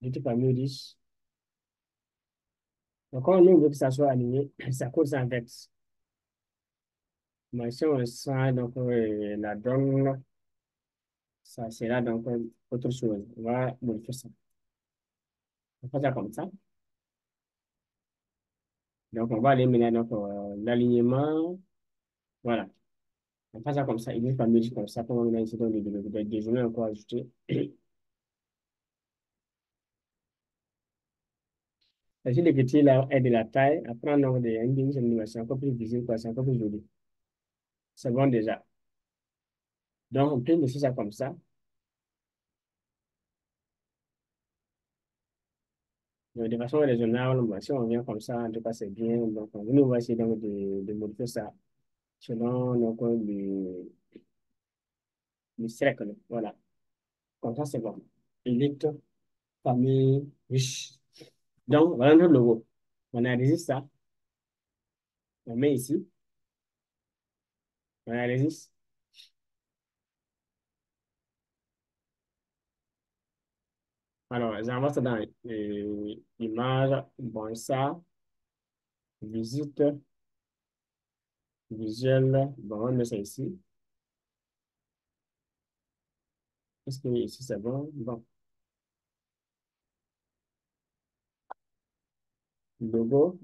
du type à 1010. Donc, quand on veut que ça soit aligné, ça cause en fait. Mais si on sent donc la donne, ça sera donc autre chose. On va modifier ça. On fait ça comme ça. Donc, on va aller maintenant donc l'alignement. Voilà. On fait ça comme ça. Il est familier comme ça. Comme on a ici donc le déjeuner encore ajouté. La suite de petit là est de la taille. Après, on a une animation encore plus visible, quoi. C'est encore plus joli. C'est bon déjà. Donc, on peut laisser ça comme ça. Donc, de façon raisonnable, bon, si on vient comme ça, en tout cas, c'est bien. Donc, nous, on va essayer donc de modifier ça selon donc, le cercle. Voilà. Comme ça, c'est bon. Élite, famille, riche. Donc, voilà notre logo. On enregistre ça. On met ici. On enregistre. Alors, j'envoie ça dans image. Bon, ça, visite, visuel. Bon, on met ça ici. Est-ce que ici, c'est bon? Bon. Logo,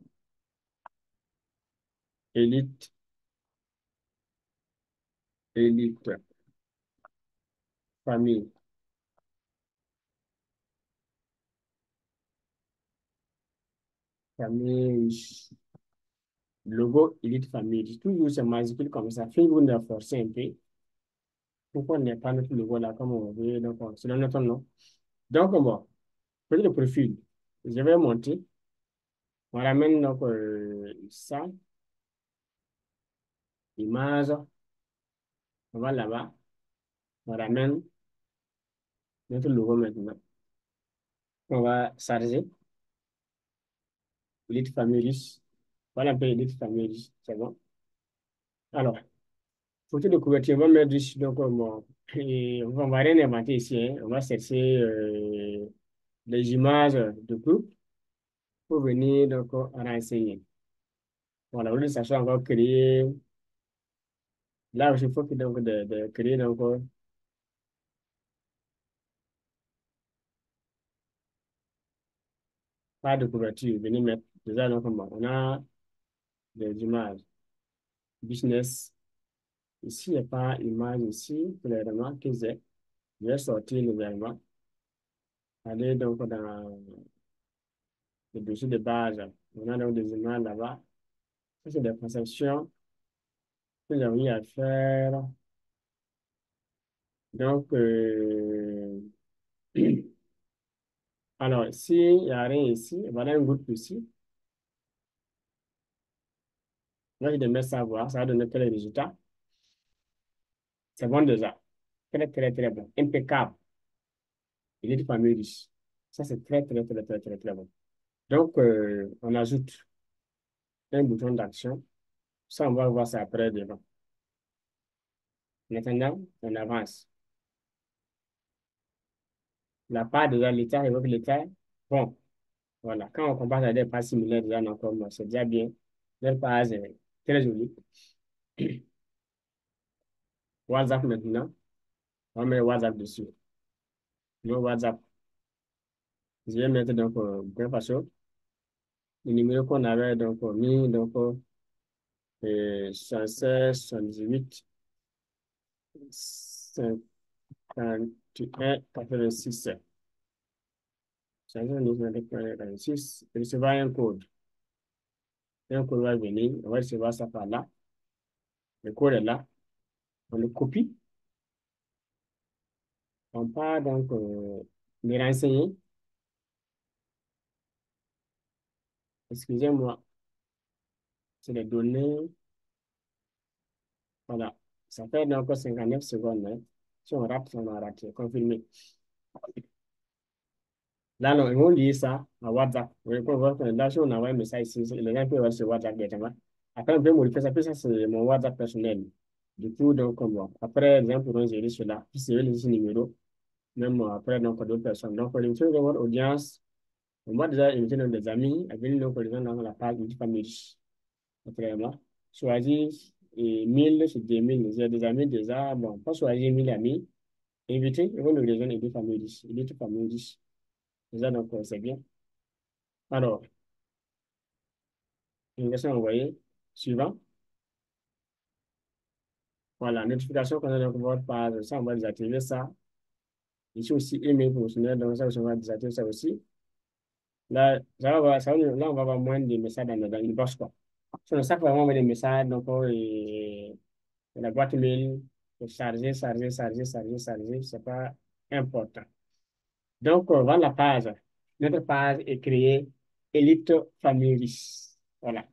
élite, élite, famille. Famille, logo, élite, famille. Toujours, c'est majuscule comme ça. Faites-vous de forcer un peu. Pourquoi on n'est pas notre logo là comme on veut? Donc, c'est notre nom. Donc, bon, petit le profil. Je vais monter. On ramène donc ça, image. On va là-bas. On ramène notre logo maintenant. On va charger. Elite Family Riche. Voilà un peu Elite Family Riche. C'est bon. Alors, photo de couverture, on va mettre ici. Donc, bon, et on va rien inventer ici, hein. On va chercher les images de groupe pour venir donc renseigner. Voilà, au lieu que ça soit encore créé. Là, il faut que donc de créer donc pas de couverture. Venez mettre déjà donc bon, on a des images business. Ici, il n'y a pas image ici, clairement, que j'ai. Je vais sortir nouvellement. Aller donc dans le dossier de base. On a donc des images là-bas. Ça, c'est des conceptions que j'ai envie à faire. Donc, alors, s'il n'y a rien ici, voilà un groupe ici. Là, je vais mettre ça à voir. Ça va donner quel résultat. C'est bon déjà. Très, très, très bon. Impeccable. Il est de famille riche. Ça, c'est très, très, très, très, très, très bon. Donc, on ajoute un bouton d'action. Ça, on va voir ça après devant. Maintenant, on avance. La part de l'état évoque l'état. Bon, voilà. Quand on compare à des parts similaires, déjà, donc, c'est déjà bien. Leur page est très jolie. WhatsApp maintenant. On met WhatsApp dessus. Le WhatsApp. Je vais mettre donc, bien façon, le numéro qu'on avait donc mis, donc, 76, 78, 51, 86. 5, recevoir un code. Un code va venir, on va recevoir ça par là. Le code est là. On le copie. On part donc les renseigner. Excusez-moi. C'est les données. Voilà. Ça fait donc 59 secondes, hein. Si on rate, on a raté. Confirmé. Là, non, ils vont lire ça à WhatsApp. Vous pouvez voir que là, si on envoie un message ici, les gens peuvent voir sur WhatsApp directement. Après, on peut modifier ça. Puis ça, c'est mon WhatsApp personnel. Du coup, donc, bon, après, les gens pourront gérer cela. Puis c'est eux les numéros. Même après, donc, d'autres personnes. Donc, pour limiter votre audience, on va déjà inviter donc, des amis à venir donc, les gens dans la page du famille. Naturellement. Choisir 1000 sur 2000. J'ai des amis déjà. Bon, pas choisir 1000 amis. Inviter, ils vont nous rejoindre et deux familles riches. Et deux familles riches. Déjà, donc, c'est bien. Alors, invitation envoyée. Suivant. Voilà, notification qu'on a donc votre page. Ça, on va désactiver ça. Ici aussi, email professionnel. Donc, ça aussi, on va désactiver ça aussi. Là, là, on va avoir moins de messages dans l'inbox, quoi. Sur ça, vraiment, on met des messages. Donc, la boîte mail est chargée, chargée, chargée, chargée, chargée. C'est pas important. Donc, voilà la page. Notre page est créée Elite Families. Voilà.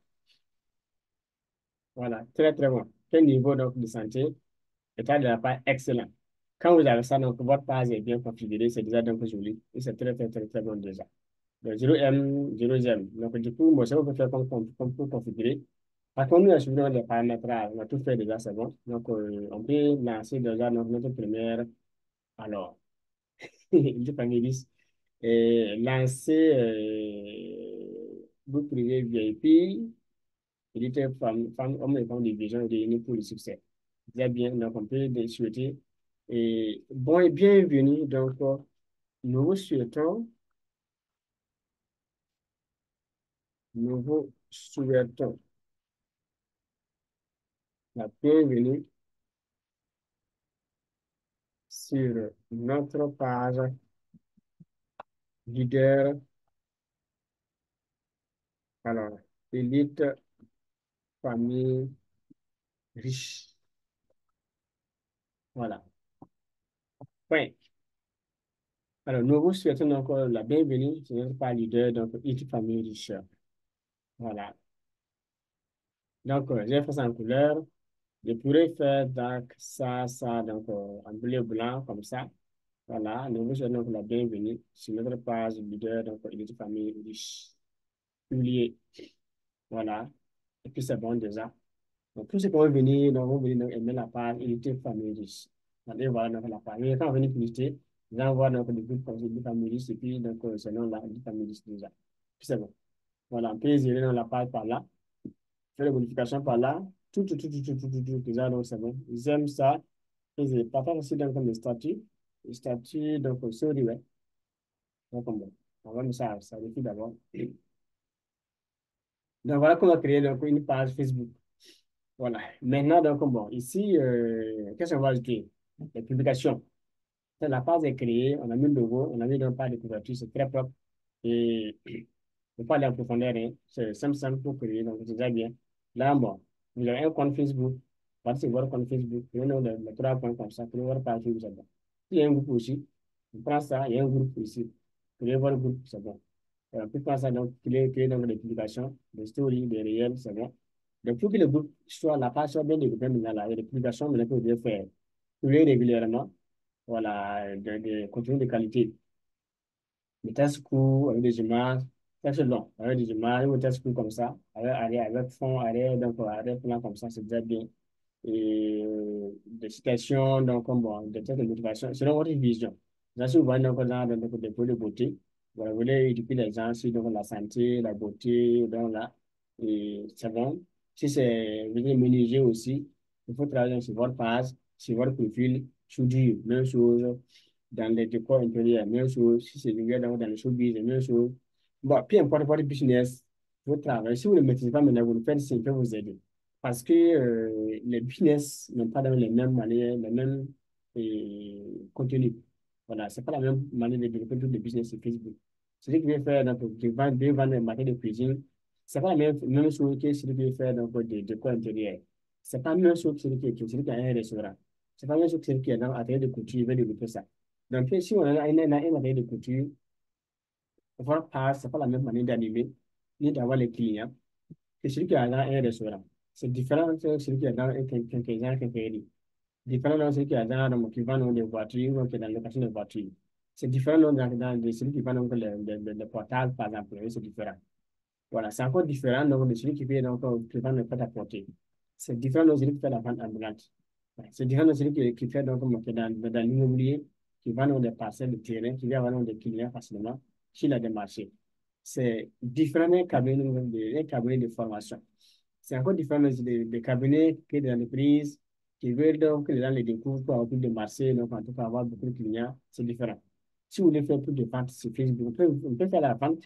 Voilà. Très, très bon. Quel niveau donc, de santé? État de la page excellent. Quand vous avez ça, donc votre page est bien configurée, c'est déjà donc joli. Et c'est très, très, très, très bon déjà. Donc 0M, 0M. Donc du coup, moi, ça, on peut faire comme pour configurer. Par contre, nous, assumons les paramétrages. On a tout fait déjà, c'est bon. Donc, on peut lancer déjà notre première. Alors, je panéliste. Et lancer groupe privé VIP. Il était homme et femme de vision réunis pour le succès. Très bien, donc on peut les souhaiter. Et bon et bienvenue. Donc, nous vous souhaitons, nous vous souhaitons la bienvenue sur notre page leader. Alors, élite, famille, riche. Voilà. Point. Alors, nous vous souhaitons donc la bienvenue sur notre page leader, donc élite, famille, riche. Voilà. Donc, j'ai fait ça en couleur. Je pourrais faire donc ça, donc en bleu blanc comme ça. Voilà, nous vous souhaitons donc la bienvenue sur notre page leader, donc Unité Famille Riche. Publié. Voilà. Et puis c'est bon déjà. Donc, tous ceux qui vont venir donc, aimer la page Unité Famille Riche. Donc, et voilà donc la page. Et quand on vient publier, vous allez voir donc le groupe comme Unité Famille Riche et puis donc c'est nom là, Unité Famille Riche déjà. Puis c'est bon. Voilà, on peut gérer dans la page par là. Faire les modifications par là. Tout, déjà, donc c'est bon. J'aime ça. Et je partage aussi donc comme les statuts. Les statuts, donc, sur le web. Donc, bon, on va mettre ça défi d'abord. Donc, voilà comment créer donc, une page Facebook. Voilà. Maintenant, donc, bon, ici, qu'est-ce qu'on va ajouter? Les publications. La page est créée, on a mis le logo, on a mis donc page de couverture, c'est très propre. Et ne pas aller en profondeur, hein. C'est simple, simple pour créer, donc c'est déjà bien. Là, bon, vous avez un compte Facebook. Partez sur votre compte Facebook, prenez les trois points comme ça, prenez votre page Facebook, c'est bon. Il y a un groupe aussi, on prend ça, il y a un groupe ici. Prenez votre groupe, c'est bon. On peut prendre ça, donc, créer donc des publications, des stories, des réels, c'est bon. Donc, pour que le groupe soit, la page soit bien développée, maintenant, là, il y a des publications, maintenant, que vous devez faire. Publier régulièrement, voilà, des contenus de qualité. Des tests courts avec des images, texte long, avec des images ou des tests courts comme ça, avec fond, donc, avec plan comme ça, c'est déjà bien. Et des citations, donc, comme bon, des textes de motivation, selon votre vision. Là, si vous voyez donc, donc, des produits de beauté, vous voulez éduquer les gens sur donc, la santé, la beauté, donc là, et c'est bon. Si c'est, vous voulez menuisier aussi, il faut travailler sur votre page, sur votre profil, soudure, même chose dans les décors intérieurs, même chose. Si c'est dans le showbiz, même chose. Bon, peu importe votre business, votre travail, si vous ne le maîtrisez pas maintenant, vous le faites, ça peut vous aider. Parce que les business n'ont pas dans les mêmes manières, les mêmes contenus. Voilà, c'est pas la même manière de développer tous les business sur Facebook. Celui qui veut faire donc, de vendre des matériaux de cuisine, c'est pas la même chose que celui qui veut faire donc, des décors intérieurs. C'est pas la même chose que celui qui a un restaurant. C'est pas la même chose que celui qui est dans l'atelier de couture, il veut développer ça. Donc, si on a un atelier de couture, votre part, c'est pas la même manière d'animer, ni d'avoir les clients et celui qui est dans un restaurant. C'est différent de celui qui est dans un quincaillerie. Différent de celui qui est qui vend donc des voitures ou qui est dans la location de voitures. C'est différent de celui qui vend donc le portable, par exemple. Oui, c'est différent. Voilà, c'est encore différent donc, de celui qui fait donc, qui vend le prêt-à-porter. C'est différent de celui qui fait la vente ambulante. Ouais, c'est différent de celui qui fait donc, qui est dans l'immobilier, qui vend donc des parcelles de terrain, qui vient avoir donc des clients facilement, qui a des marchés. C'est différent des cabinets de formation. C'est encore différent des cabinets que des entreprises qui veulent donc que les gens les découvrent pour avoir plus de marché, donc en tout cas avoir beaucoup de clients. C'est différent. Si vous voulez faire plus de ventes sur Facebook, on peut faire la vente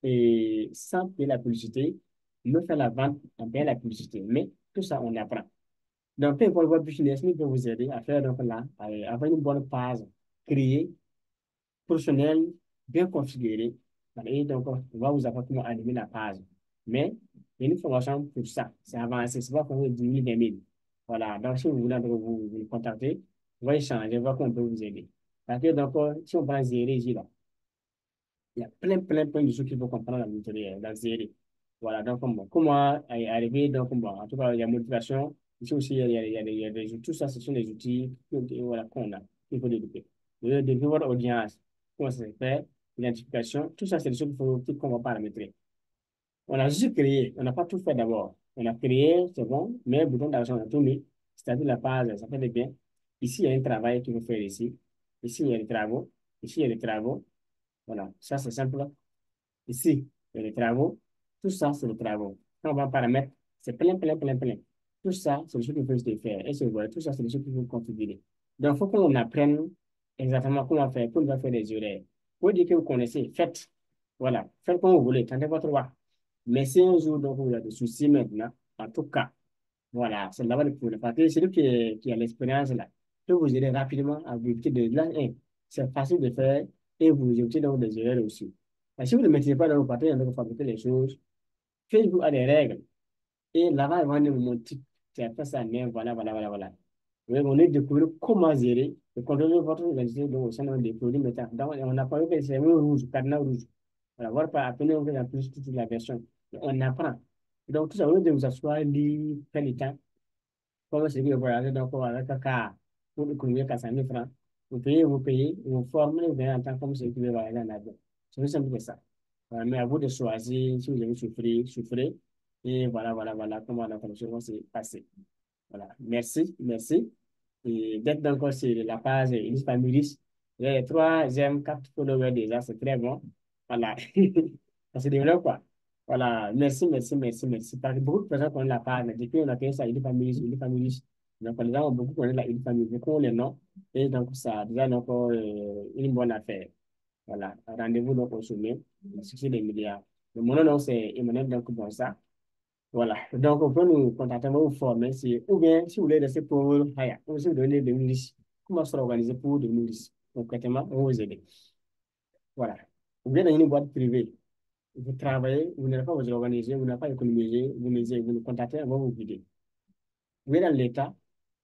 et sans payer la publicité, on peut faire la vente en payant la publicité. Mais tout ça, on apprend. Donc, peu importe votre business, nous peut vous aider à faire donc là, à avoir une bonne page créée, professionnelle, bien configurée. Et donc, on va vous apprendre comment animer la page. Mais, il y a une formation pour ça. C'est avancé. C'est pas pour vous 10 000, 20 000. Voilà. Donc, si vous voulez donc, vous contacter, on va échanger, voir comment on peut vous aider. Parce que donc, si on prend Zéré ici, là, il y a plein de choses qu'il faut comprendre dans la série. Voilà, donc comment arriver, donc bon, en tout cas, il y a motivation. Ici aussi, il y a des outils, tout ça, ce sont des outils voilà, qu'on a, qu'il faut développer. De votre audience, comment ça se fait, l'identification, tout ça, c'est des choses qu'on va paramétrer. On a juste créé, on n'a pas tout fait d'abord. On a créé, c'est bon, mais le bouton d'argent, on a tout mis, c'est-à-dire la page, ça fait des bien. Ici, il y a un travail qu'il faut faire ici. Ici, il y a des travaux. Ici, il y a des travaux. Voilà, ça c'est simple. Ici, il y a les travaux. Tout ça, c'est les travaux. Quand on va en paramètres, c'est plein. Tout ça, c'est les choses qu'il faut se faire. Et c'est vrai, tout ça, c'est les choses qu'il faut configurer. Donc, il faut qu'on apprenne exactement comment faire, pour ne pas faire des erreurs. Vous dire que vous connaissez, faites. Voilà, faites comme vous voulez, tentez votre voie. Mais si un jour, donc, vous avez des soucis maintenant, en tout cas, voilà, c'est là-bas le problème. Parce que celui qui a l'expérience là, peut vous aider rapidement à vous éviter de là, c'est facile de faire et vous évitez donc des erreurs aussi. Et si vous ne maîtrisez pas dans vos parties, de fabriquer les choses, Facebook a des règles. Et là-bas, ils vont nous montrer, tu as fait ça, mais voilà. Oui, on est découvrir comment gérer et contrôler votre identité donc, au sein des produits métal. Donc, on n'a pas vu que c'est un rouge, cadenas rouge. Voilà, voir par après, on a plus toute la version. On apprend. Donc, tout ça, au lieu de vous asseoir, lire, faire le temps, comme c'est que vous voyagez donc avec un cas pour économiser 400 000 francs. Vous payez, vous formez, vous venez en tant que comme c'est que vous voyagez en avion. C'est aussi simple que ça. Mais à vous de choisir, si vous avez souffert, souffrez. Et voilà comment la formation va se passer. Voilà. Merci. Et d'être donc sur la page Inis Familis, les 4 followers déjà, c'est très bon. Voilà. Ça se développe, quoi. Voilà. Merci. Parce que beaucoup de personnes connaissent la page, mais depuis on a créé ça, Inis Familis. Donc, les gens ont beaucoup connu la Inis Familis, beaucoup ont les noms. Et donc, ça a déjà donc, une bonne affaire. Voilà. Rendez-vous donc au sommet, le succès des milliards. Mon nom, c'est Emmanuel donc Bonsa. Voilà. Donc, on peut nous contacter, on va vous former. Ou bien, si vous voulez rester pour Haya, ou si vous donnez des milices, comment se organiser pour des milices? Concrètement, on va vous aider. Voilà. Ou bien dans une boîte privée, vous travaillez, vous n'avez pas vous organiser, vous n'avez pas économisé, vous nous contactez, on va vous guider. Vous êtes dans l'État,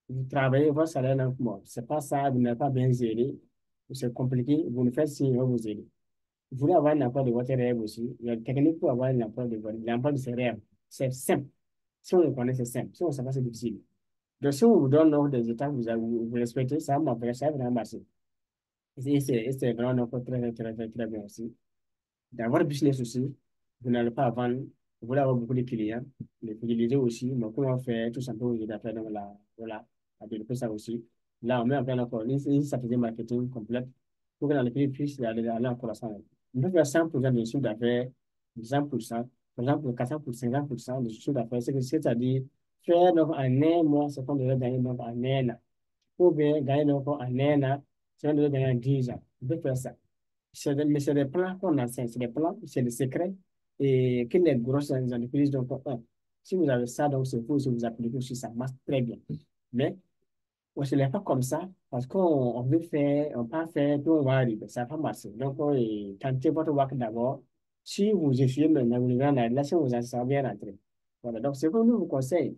vous travaillez, votre salaire n'est pas bon. C'est pas ça, vous n'avez pas bien géré, c'est compliqué, vous nous faites signe, on va vous aider. Vous voulez avoir un emploi de votre rêve aussi. Il y a une technique pour avoir un emploi l'emploi de ses rêves. C'est simple. Si on le connaît, c'est simple. Si on ne sait pas, c'est difficile. Donc, si on vous donne donc, des étapes, vous respectez, ça va vraiment marcher. Et c'est vraiment donc, très bien aussi. Dans votre business aussi, vous n'allez pas vendre, vous voulez avoir beaucoup de clients, les fidéliser aussi, mais comment faire, tout simplement, vous aider à faire donc, voilà, à développer ça aussi. Là, on met en place encore une stratégie marketing complète pour que l'entreprise puisse aller en croissance. On peut faire 100% de chiffre d'affaires, 100%, par exemple, 400%, 50% de chiffre d'affaires, c'est-à-dire faire donc en un mois ce qu'on devrait gagner donc en un an, ou bien gagner donc en un an, ce qu'on devrait gagner en 10 ans. On peut faire ça. Mais c'est des plans qu'on a, c'est des plans, c'est des secrets et que les grosses entreprises donc ont. Si vous avez ça, donc c'est pour si vous appliquez aussi, ça marche très bien. Mais ce n'est pas comme ça parce qu'on veut faire, on peut faire, puis on va arriver. Ça va pas marcher. Donc, tentez votre work d'abord. Si vous essayez maintenant, vous allez en arriver. Là, si vous en savez bien rentrer. Voilà. Donc, c'est ce que nous vous conseille.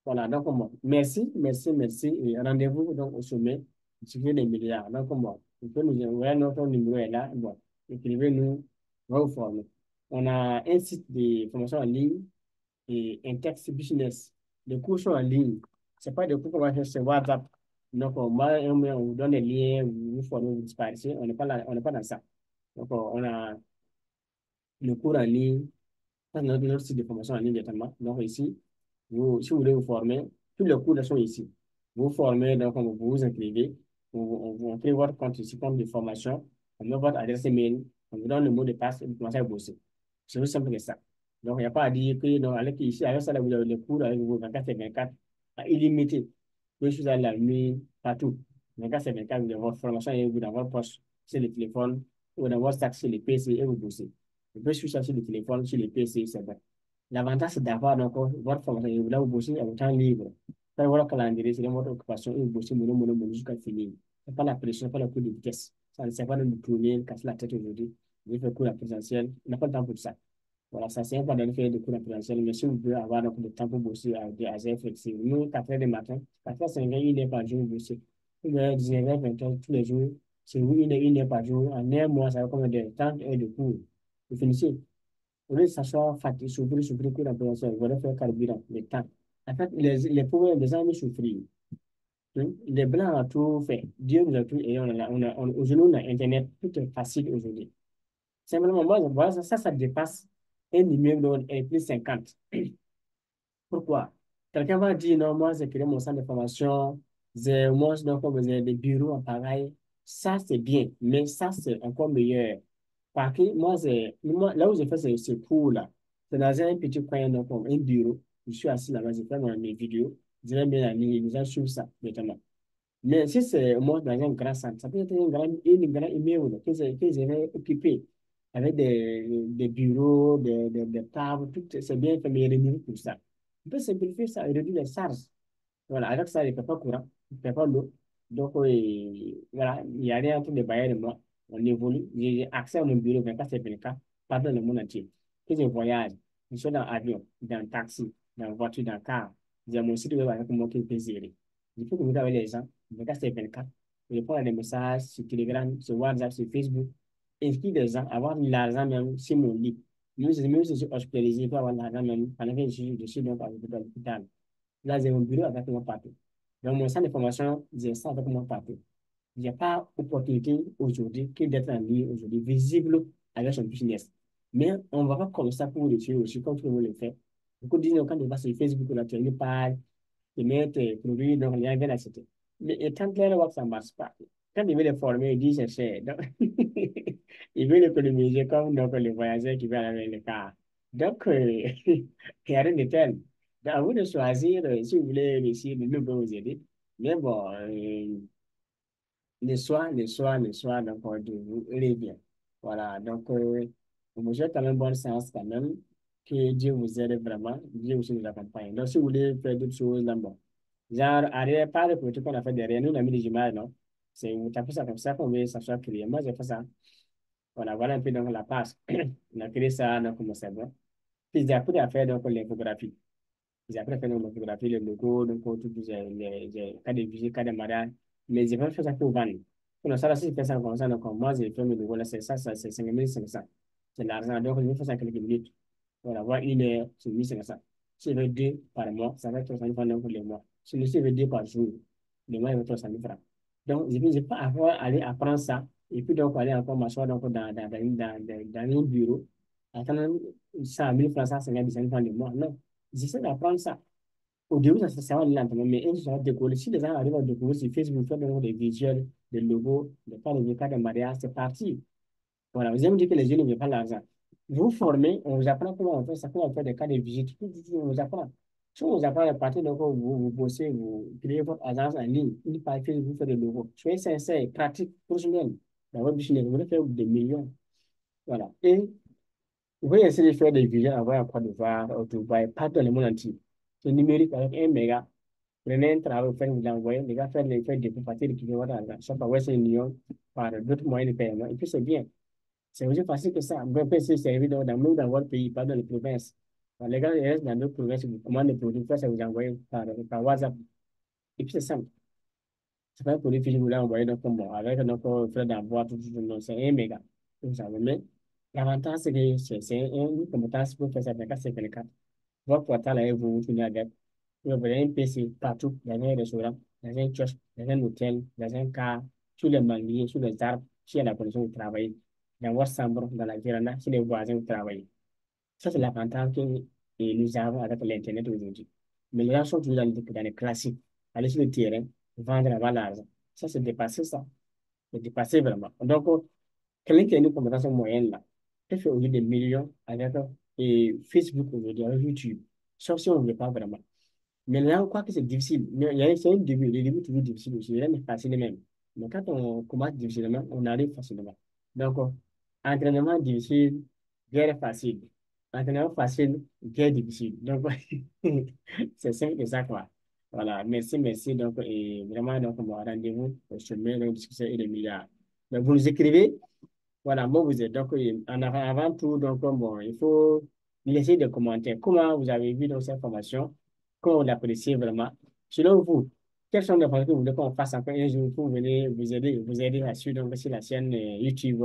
Voilà. Donc, bon, merci. Et rendez-vous donc au sommet du des milliards. Donc, bon, vous pouvez nous envoyer notre numéro est là. Bon, écrivez-nous, on va vous former. On a un site de formation en ligne et un texte business. Les cours sont en ligne. C'est pas des cours qu'on va faire sur WhatsApp. Donc, on vous donne des liens, vous vous formez, vous disparaissez. On n'est pas là, on n'est pas dans ça. Donc, on a le cours en ligne, ça, notre site de formation en ligne directement. Donc, ici, si vous voulez vous former, tous les cours sont ici. Vous vous formez, donc, vous vous inscrivez, on crée votre compte ici, compte de formation, on met votre adresse email, on vous donne le mot de passe et vous commencez à bosser. C'est aussi simple que ça. Donc, il n'y a pas à dire que, non, allez, ici, avec ça, là, vous avez les cours avec vos 24 et 24 à illimité. Vous pouvez choisir la nuit, partout. 24 et 24, vous avez votre formation et vous dans votre poche, c'est le téléphone, ou dans votre sac, c'est le PC et vous bossez. Vous pouvez switcher sur le téléphone, sur le PC, c'est bon. L'avantage, c'est d'avoir donc votre formation. Là, vous bossez à votre temps libre. Faire votre calendrier, c'est dans votre occupation et vous bossez jusqu'à finir. C'est pas la pression, pas le coup de vitesse. Ça ne sert pas de nous tourner, casser la tête aujourd'hui. Vous faites cours en présentiel. On n'a pas le temps pour ça. Voilà, ça c'est pas de faire des cours en présentiel, mais si vous pouvez avoir donc, le temps pour bosser à des heures flexibles. Nous, 4 heures du matin, 4 heures, 5 heures, 1 heure par jour, vous bossez. 19 heures, 20 heures tous les jours. C'est vous 1 heure par jour. En un mois, ça va comme de 30 heures de cours. Vous finissez. Au lieu de s'asseoir, fatigué, souffrir, que la prévention, vous allez faire carburant, le temps. En fait, les pauvres, les gens, ils souffrent. Hein. Les Blancs ont tout fait. Dieu nous a tout et aujourd'hui, on a Internet, tout est facile aujourd'hui. Simplement, moi, je vois ça, ça dépasse un numéro et plus 50. Pourquoi? Quelqu'un va dire, non, moi, j'ai créé mon centre de formation, moi, donc, comme j'ai des bureaux en pareil. Ça, c'est bien, mais ça, c'est encore meilleur. Parce que moi, là où j'ai fait ce cours-là, c'est dans un petit coin, donc, comme un bureau. Je suis assis là-bas, je fais mes vidéos. Je vais bien aller, les gens suivent ça, notamment. Mais si c'est moi dans un grand centre, ça peut être une grande immeuble que je vais occuper avec des bureaux, des tables, tout, c'est bien fait, mais il y a des niveaux pour ça. On peut simplifier ça et réduire les charges. Voilà, avec ça, il ne fait pas courant, il ne fait pas l'eau. Donc, voilà, il n'y a rien entre les barrières de moi. On évolue. J'ai accès à mon bureau 24 sur 24, partout dans le monde entier. Que je voyage, je suis dans l'avion, dans le taxi, dans la voiture, dans le car. J'ai mon site web avec moi qui peut gérer. Je peux communiquer avec les gens 24 sur 24. Je prends des messages sur Telegram, sur WhatsApp, sur Facebook. Inscrire des gens, avoir de l'argent même sur mon lit. Même si je suis hospitalisé, je peux avoir de l'argent même pendant que je suis donc à l'hôpital. Là, j'ai mon bureau avec moi partout. Donc, mon centre de formation, j'ai ça avec moi partout. Il n'y a pas opportunité aujourd'hui que d'être en ligne aujourd'hui, visible avec son business. Mais on ne va pas comme ça pour le tuer aussi, comme tout le monde le fait. Beaucoup disent, quand on va sur Facebook, on a une page, ils mettent tes produits, donc il y a bien acheter. Mais étant clair, ça ne marche pas. Quand ils veulent les former, ils disent c'est cher. Donc, ils veulent économiser comme donc, les voyageurs qui veulent avec le car. Donc, il n'y a rien de tel. Donc, à vous de choisir si vous voulez réussir, nous pouvons vous aider. Mais bon, le soir, donc, de vous allez bien. Voilà, donc, vous souhaite quand même bonne séance quand même. Que Dieu vous aide vraiment. Dieu aussi nous accompagne. Donc, si vous voulez faire d'autres choses, là, bon. Genre, arrière, pas le politique qu'on a fait derrière nous, on a mis des images, non? C'est, vous tapez ça comme ça, qu'on veut que ça soit créé. Moi, j'ai fait ça. Voilà un peu donc la passe. On a créé ça, donc, comment c'est bon. Puis, j'ai appris à faire donc l'infographie. J'ai appris à faire donc l'infographie, le logo, donc, tout, les cas de visite, cas de mariage. Mais j'ai pas fait ça pour vendre. Pour ça, là, si je fais ça comme ça, donc, moi, j'ai fait mes logos, là, c'est ça, c'est 5 500. C'est de l'argent. Donc, je vais faire ça en quelques minutes. Voilà, voir 1 heure, c'est 1 500. Si je veux deux par mois, ça va être 300 000 francs pour les mois. Si je veux deux par jour, les mois, il va être 300 000 francs. Donc, je ne vais pas avoir aller apprendre ça et puis donc aller encore m'asseoir donc dans un bureau, attendre 100 000 francs, 150 000 francs le mois. Non, j'essaie d'apprendre ça. Au début, ça va aller lentement, mais un jour, ça va décoller. Si les gens arrivent à découvrir sur Facebook, faire donc des visuels, des logos, des cas de mariage, c'est parti. Voilà, vous aimez dire que les jeunes ne veulent pas l'argent. Vous formez, on vous apprend comment on fait ça, comment on fait des cas de visite, tout, on vous apprend. Si on vous apprend à partir de quoi vous bossez, vous créez votre agence en ligne, une partie, vous faites des logos. Soyez sincère, pratique, professionnel. Dans votre business, vous voulez faire des millions. Voilà. Et vous pouvez essayer de faire des vidéos, envoyer à Côte d'Ivoire, au Dubaï, partout dans le monde entier. C'est numérique avec 1 méga. Prenez un travail, vous l'envoyez, les gars, faire des partir de votre argent, soit par Western Union, par d'autres moyens de paiement. Et puis c'est bien. C'est aussi facile que ça. Vous pouvez se servir même dans votre pays, pas dans les provinces. Les gars, ils restent dans d'autres provinces, vous commandez des produits, ça vous envoie par WhatsApp. Et puis c'est simple. C'est pas un produit que je voulais envoyer donc, bon, avec notre frais d'envoi, non, c'est 1 méga. Vous savez, mais l'avantage, c'est que c'est une compétence pour faire ça 24 sur 24. votre portable avec vous, vous tournez avec. Vous avez un PC partout, dans un restaurant, dans un kiosque, dans un hôtel, dans un car, sur les mangliers, sur les arbres, chez la personne où vous travaillez, dans votre chambre, dans la véranda, chez les voisins où vous travaillez. Ça, c'est l'avantage que nous avons avec l'Internet aujourd'hui. Mais les gens sont toujours dans les classiques. Aller sur le terrain, vendre, avoir l'argent. Ça, c'est dépassé ça. C'est dépassé vraiment. Donc, quelqu'un qui a une compétence moyenne là, il fait aujourd'hui des millions avec Facebook aujourd'hui, avec YouTube. Sauf si on ne veut pas vraiment. Mais là, on croit que c'est difficile. Mais c'est un début. Le début est toujours difficile aussi. Rien n'est facile même. Mais quand on commence difficilement, on arrive facilement. Donc, entraînement difficile, guerre facile. Entraînement facile, guerre difficile. Donc, c'est simple que ça, quoi. Voilà. Merci, merci. Donc, et vraiment, donc, mon rendez-vous au sommet, donc, discussion et les milliards. Mais vous nous écrivez. Voilà, moi vous êtes. Donc, avant tout, donc, bon, il faut laisser des commentaires. Comment vous avez vu dans cette formation? Comment vous l'appréciez vraiment? Selon vous, quelles sont les informations que vous voulez qu'on fasse encore un jour pour venir vous aider à suivre donc, sur la chaîne YouTube,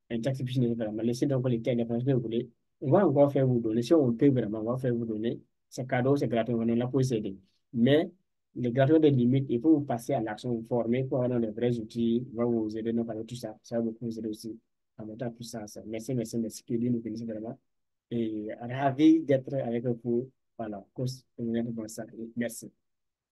Intact Business, vraiment. Laissez donc les thèmes d'informations que vous voulez. On va encore faire vous donner. Si on peut vraiment, on va faire vous donner. C'est cadeau, c'est gratuit, on est là pour vous aider. Mais les gratuits des limites, il faut vous passer à l'action, vous former pour avoir des vrais outils, va vous aider donc avec tout ça. Ça va beaucoup vous aider aussi en montant en puissance. Merci, merci, merci, que Dieu nous bénisse vraiment. Et ravi d'être avec vous. Voilà, cause, merci.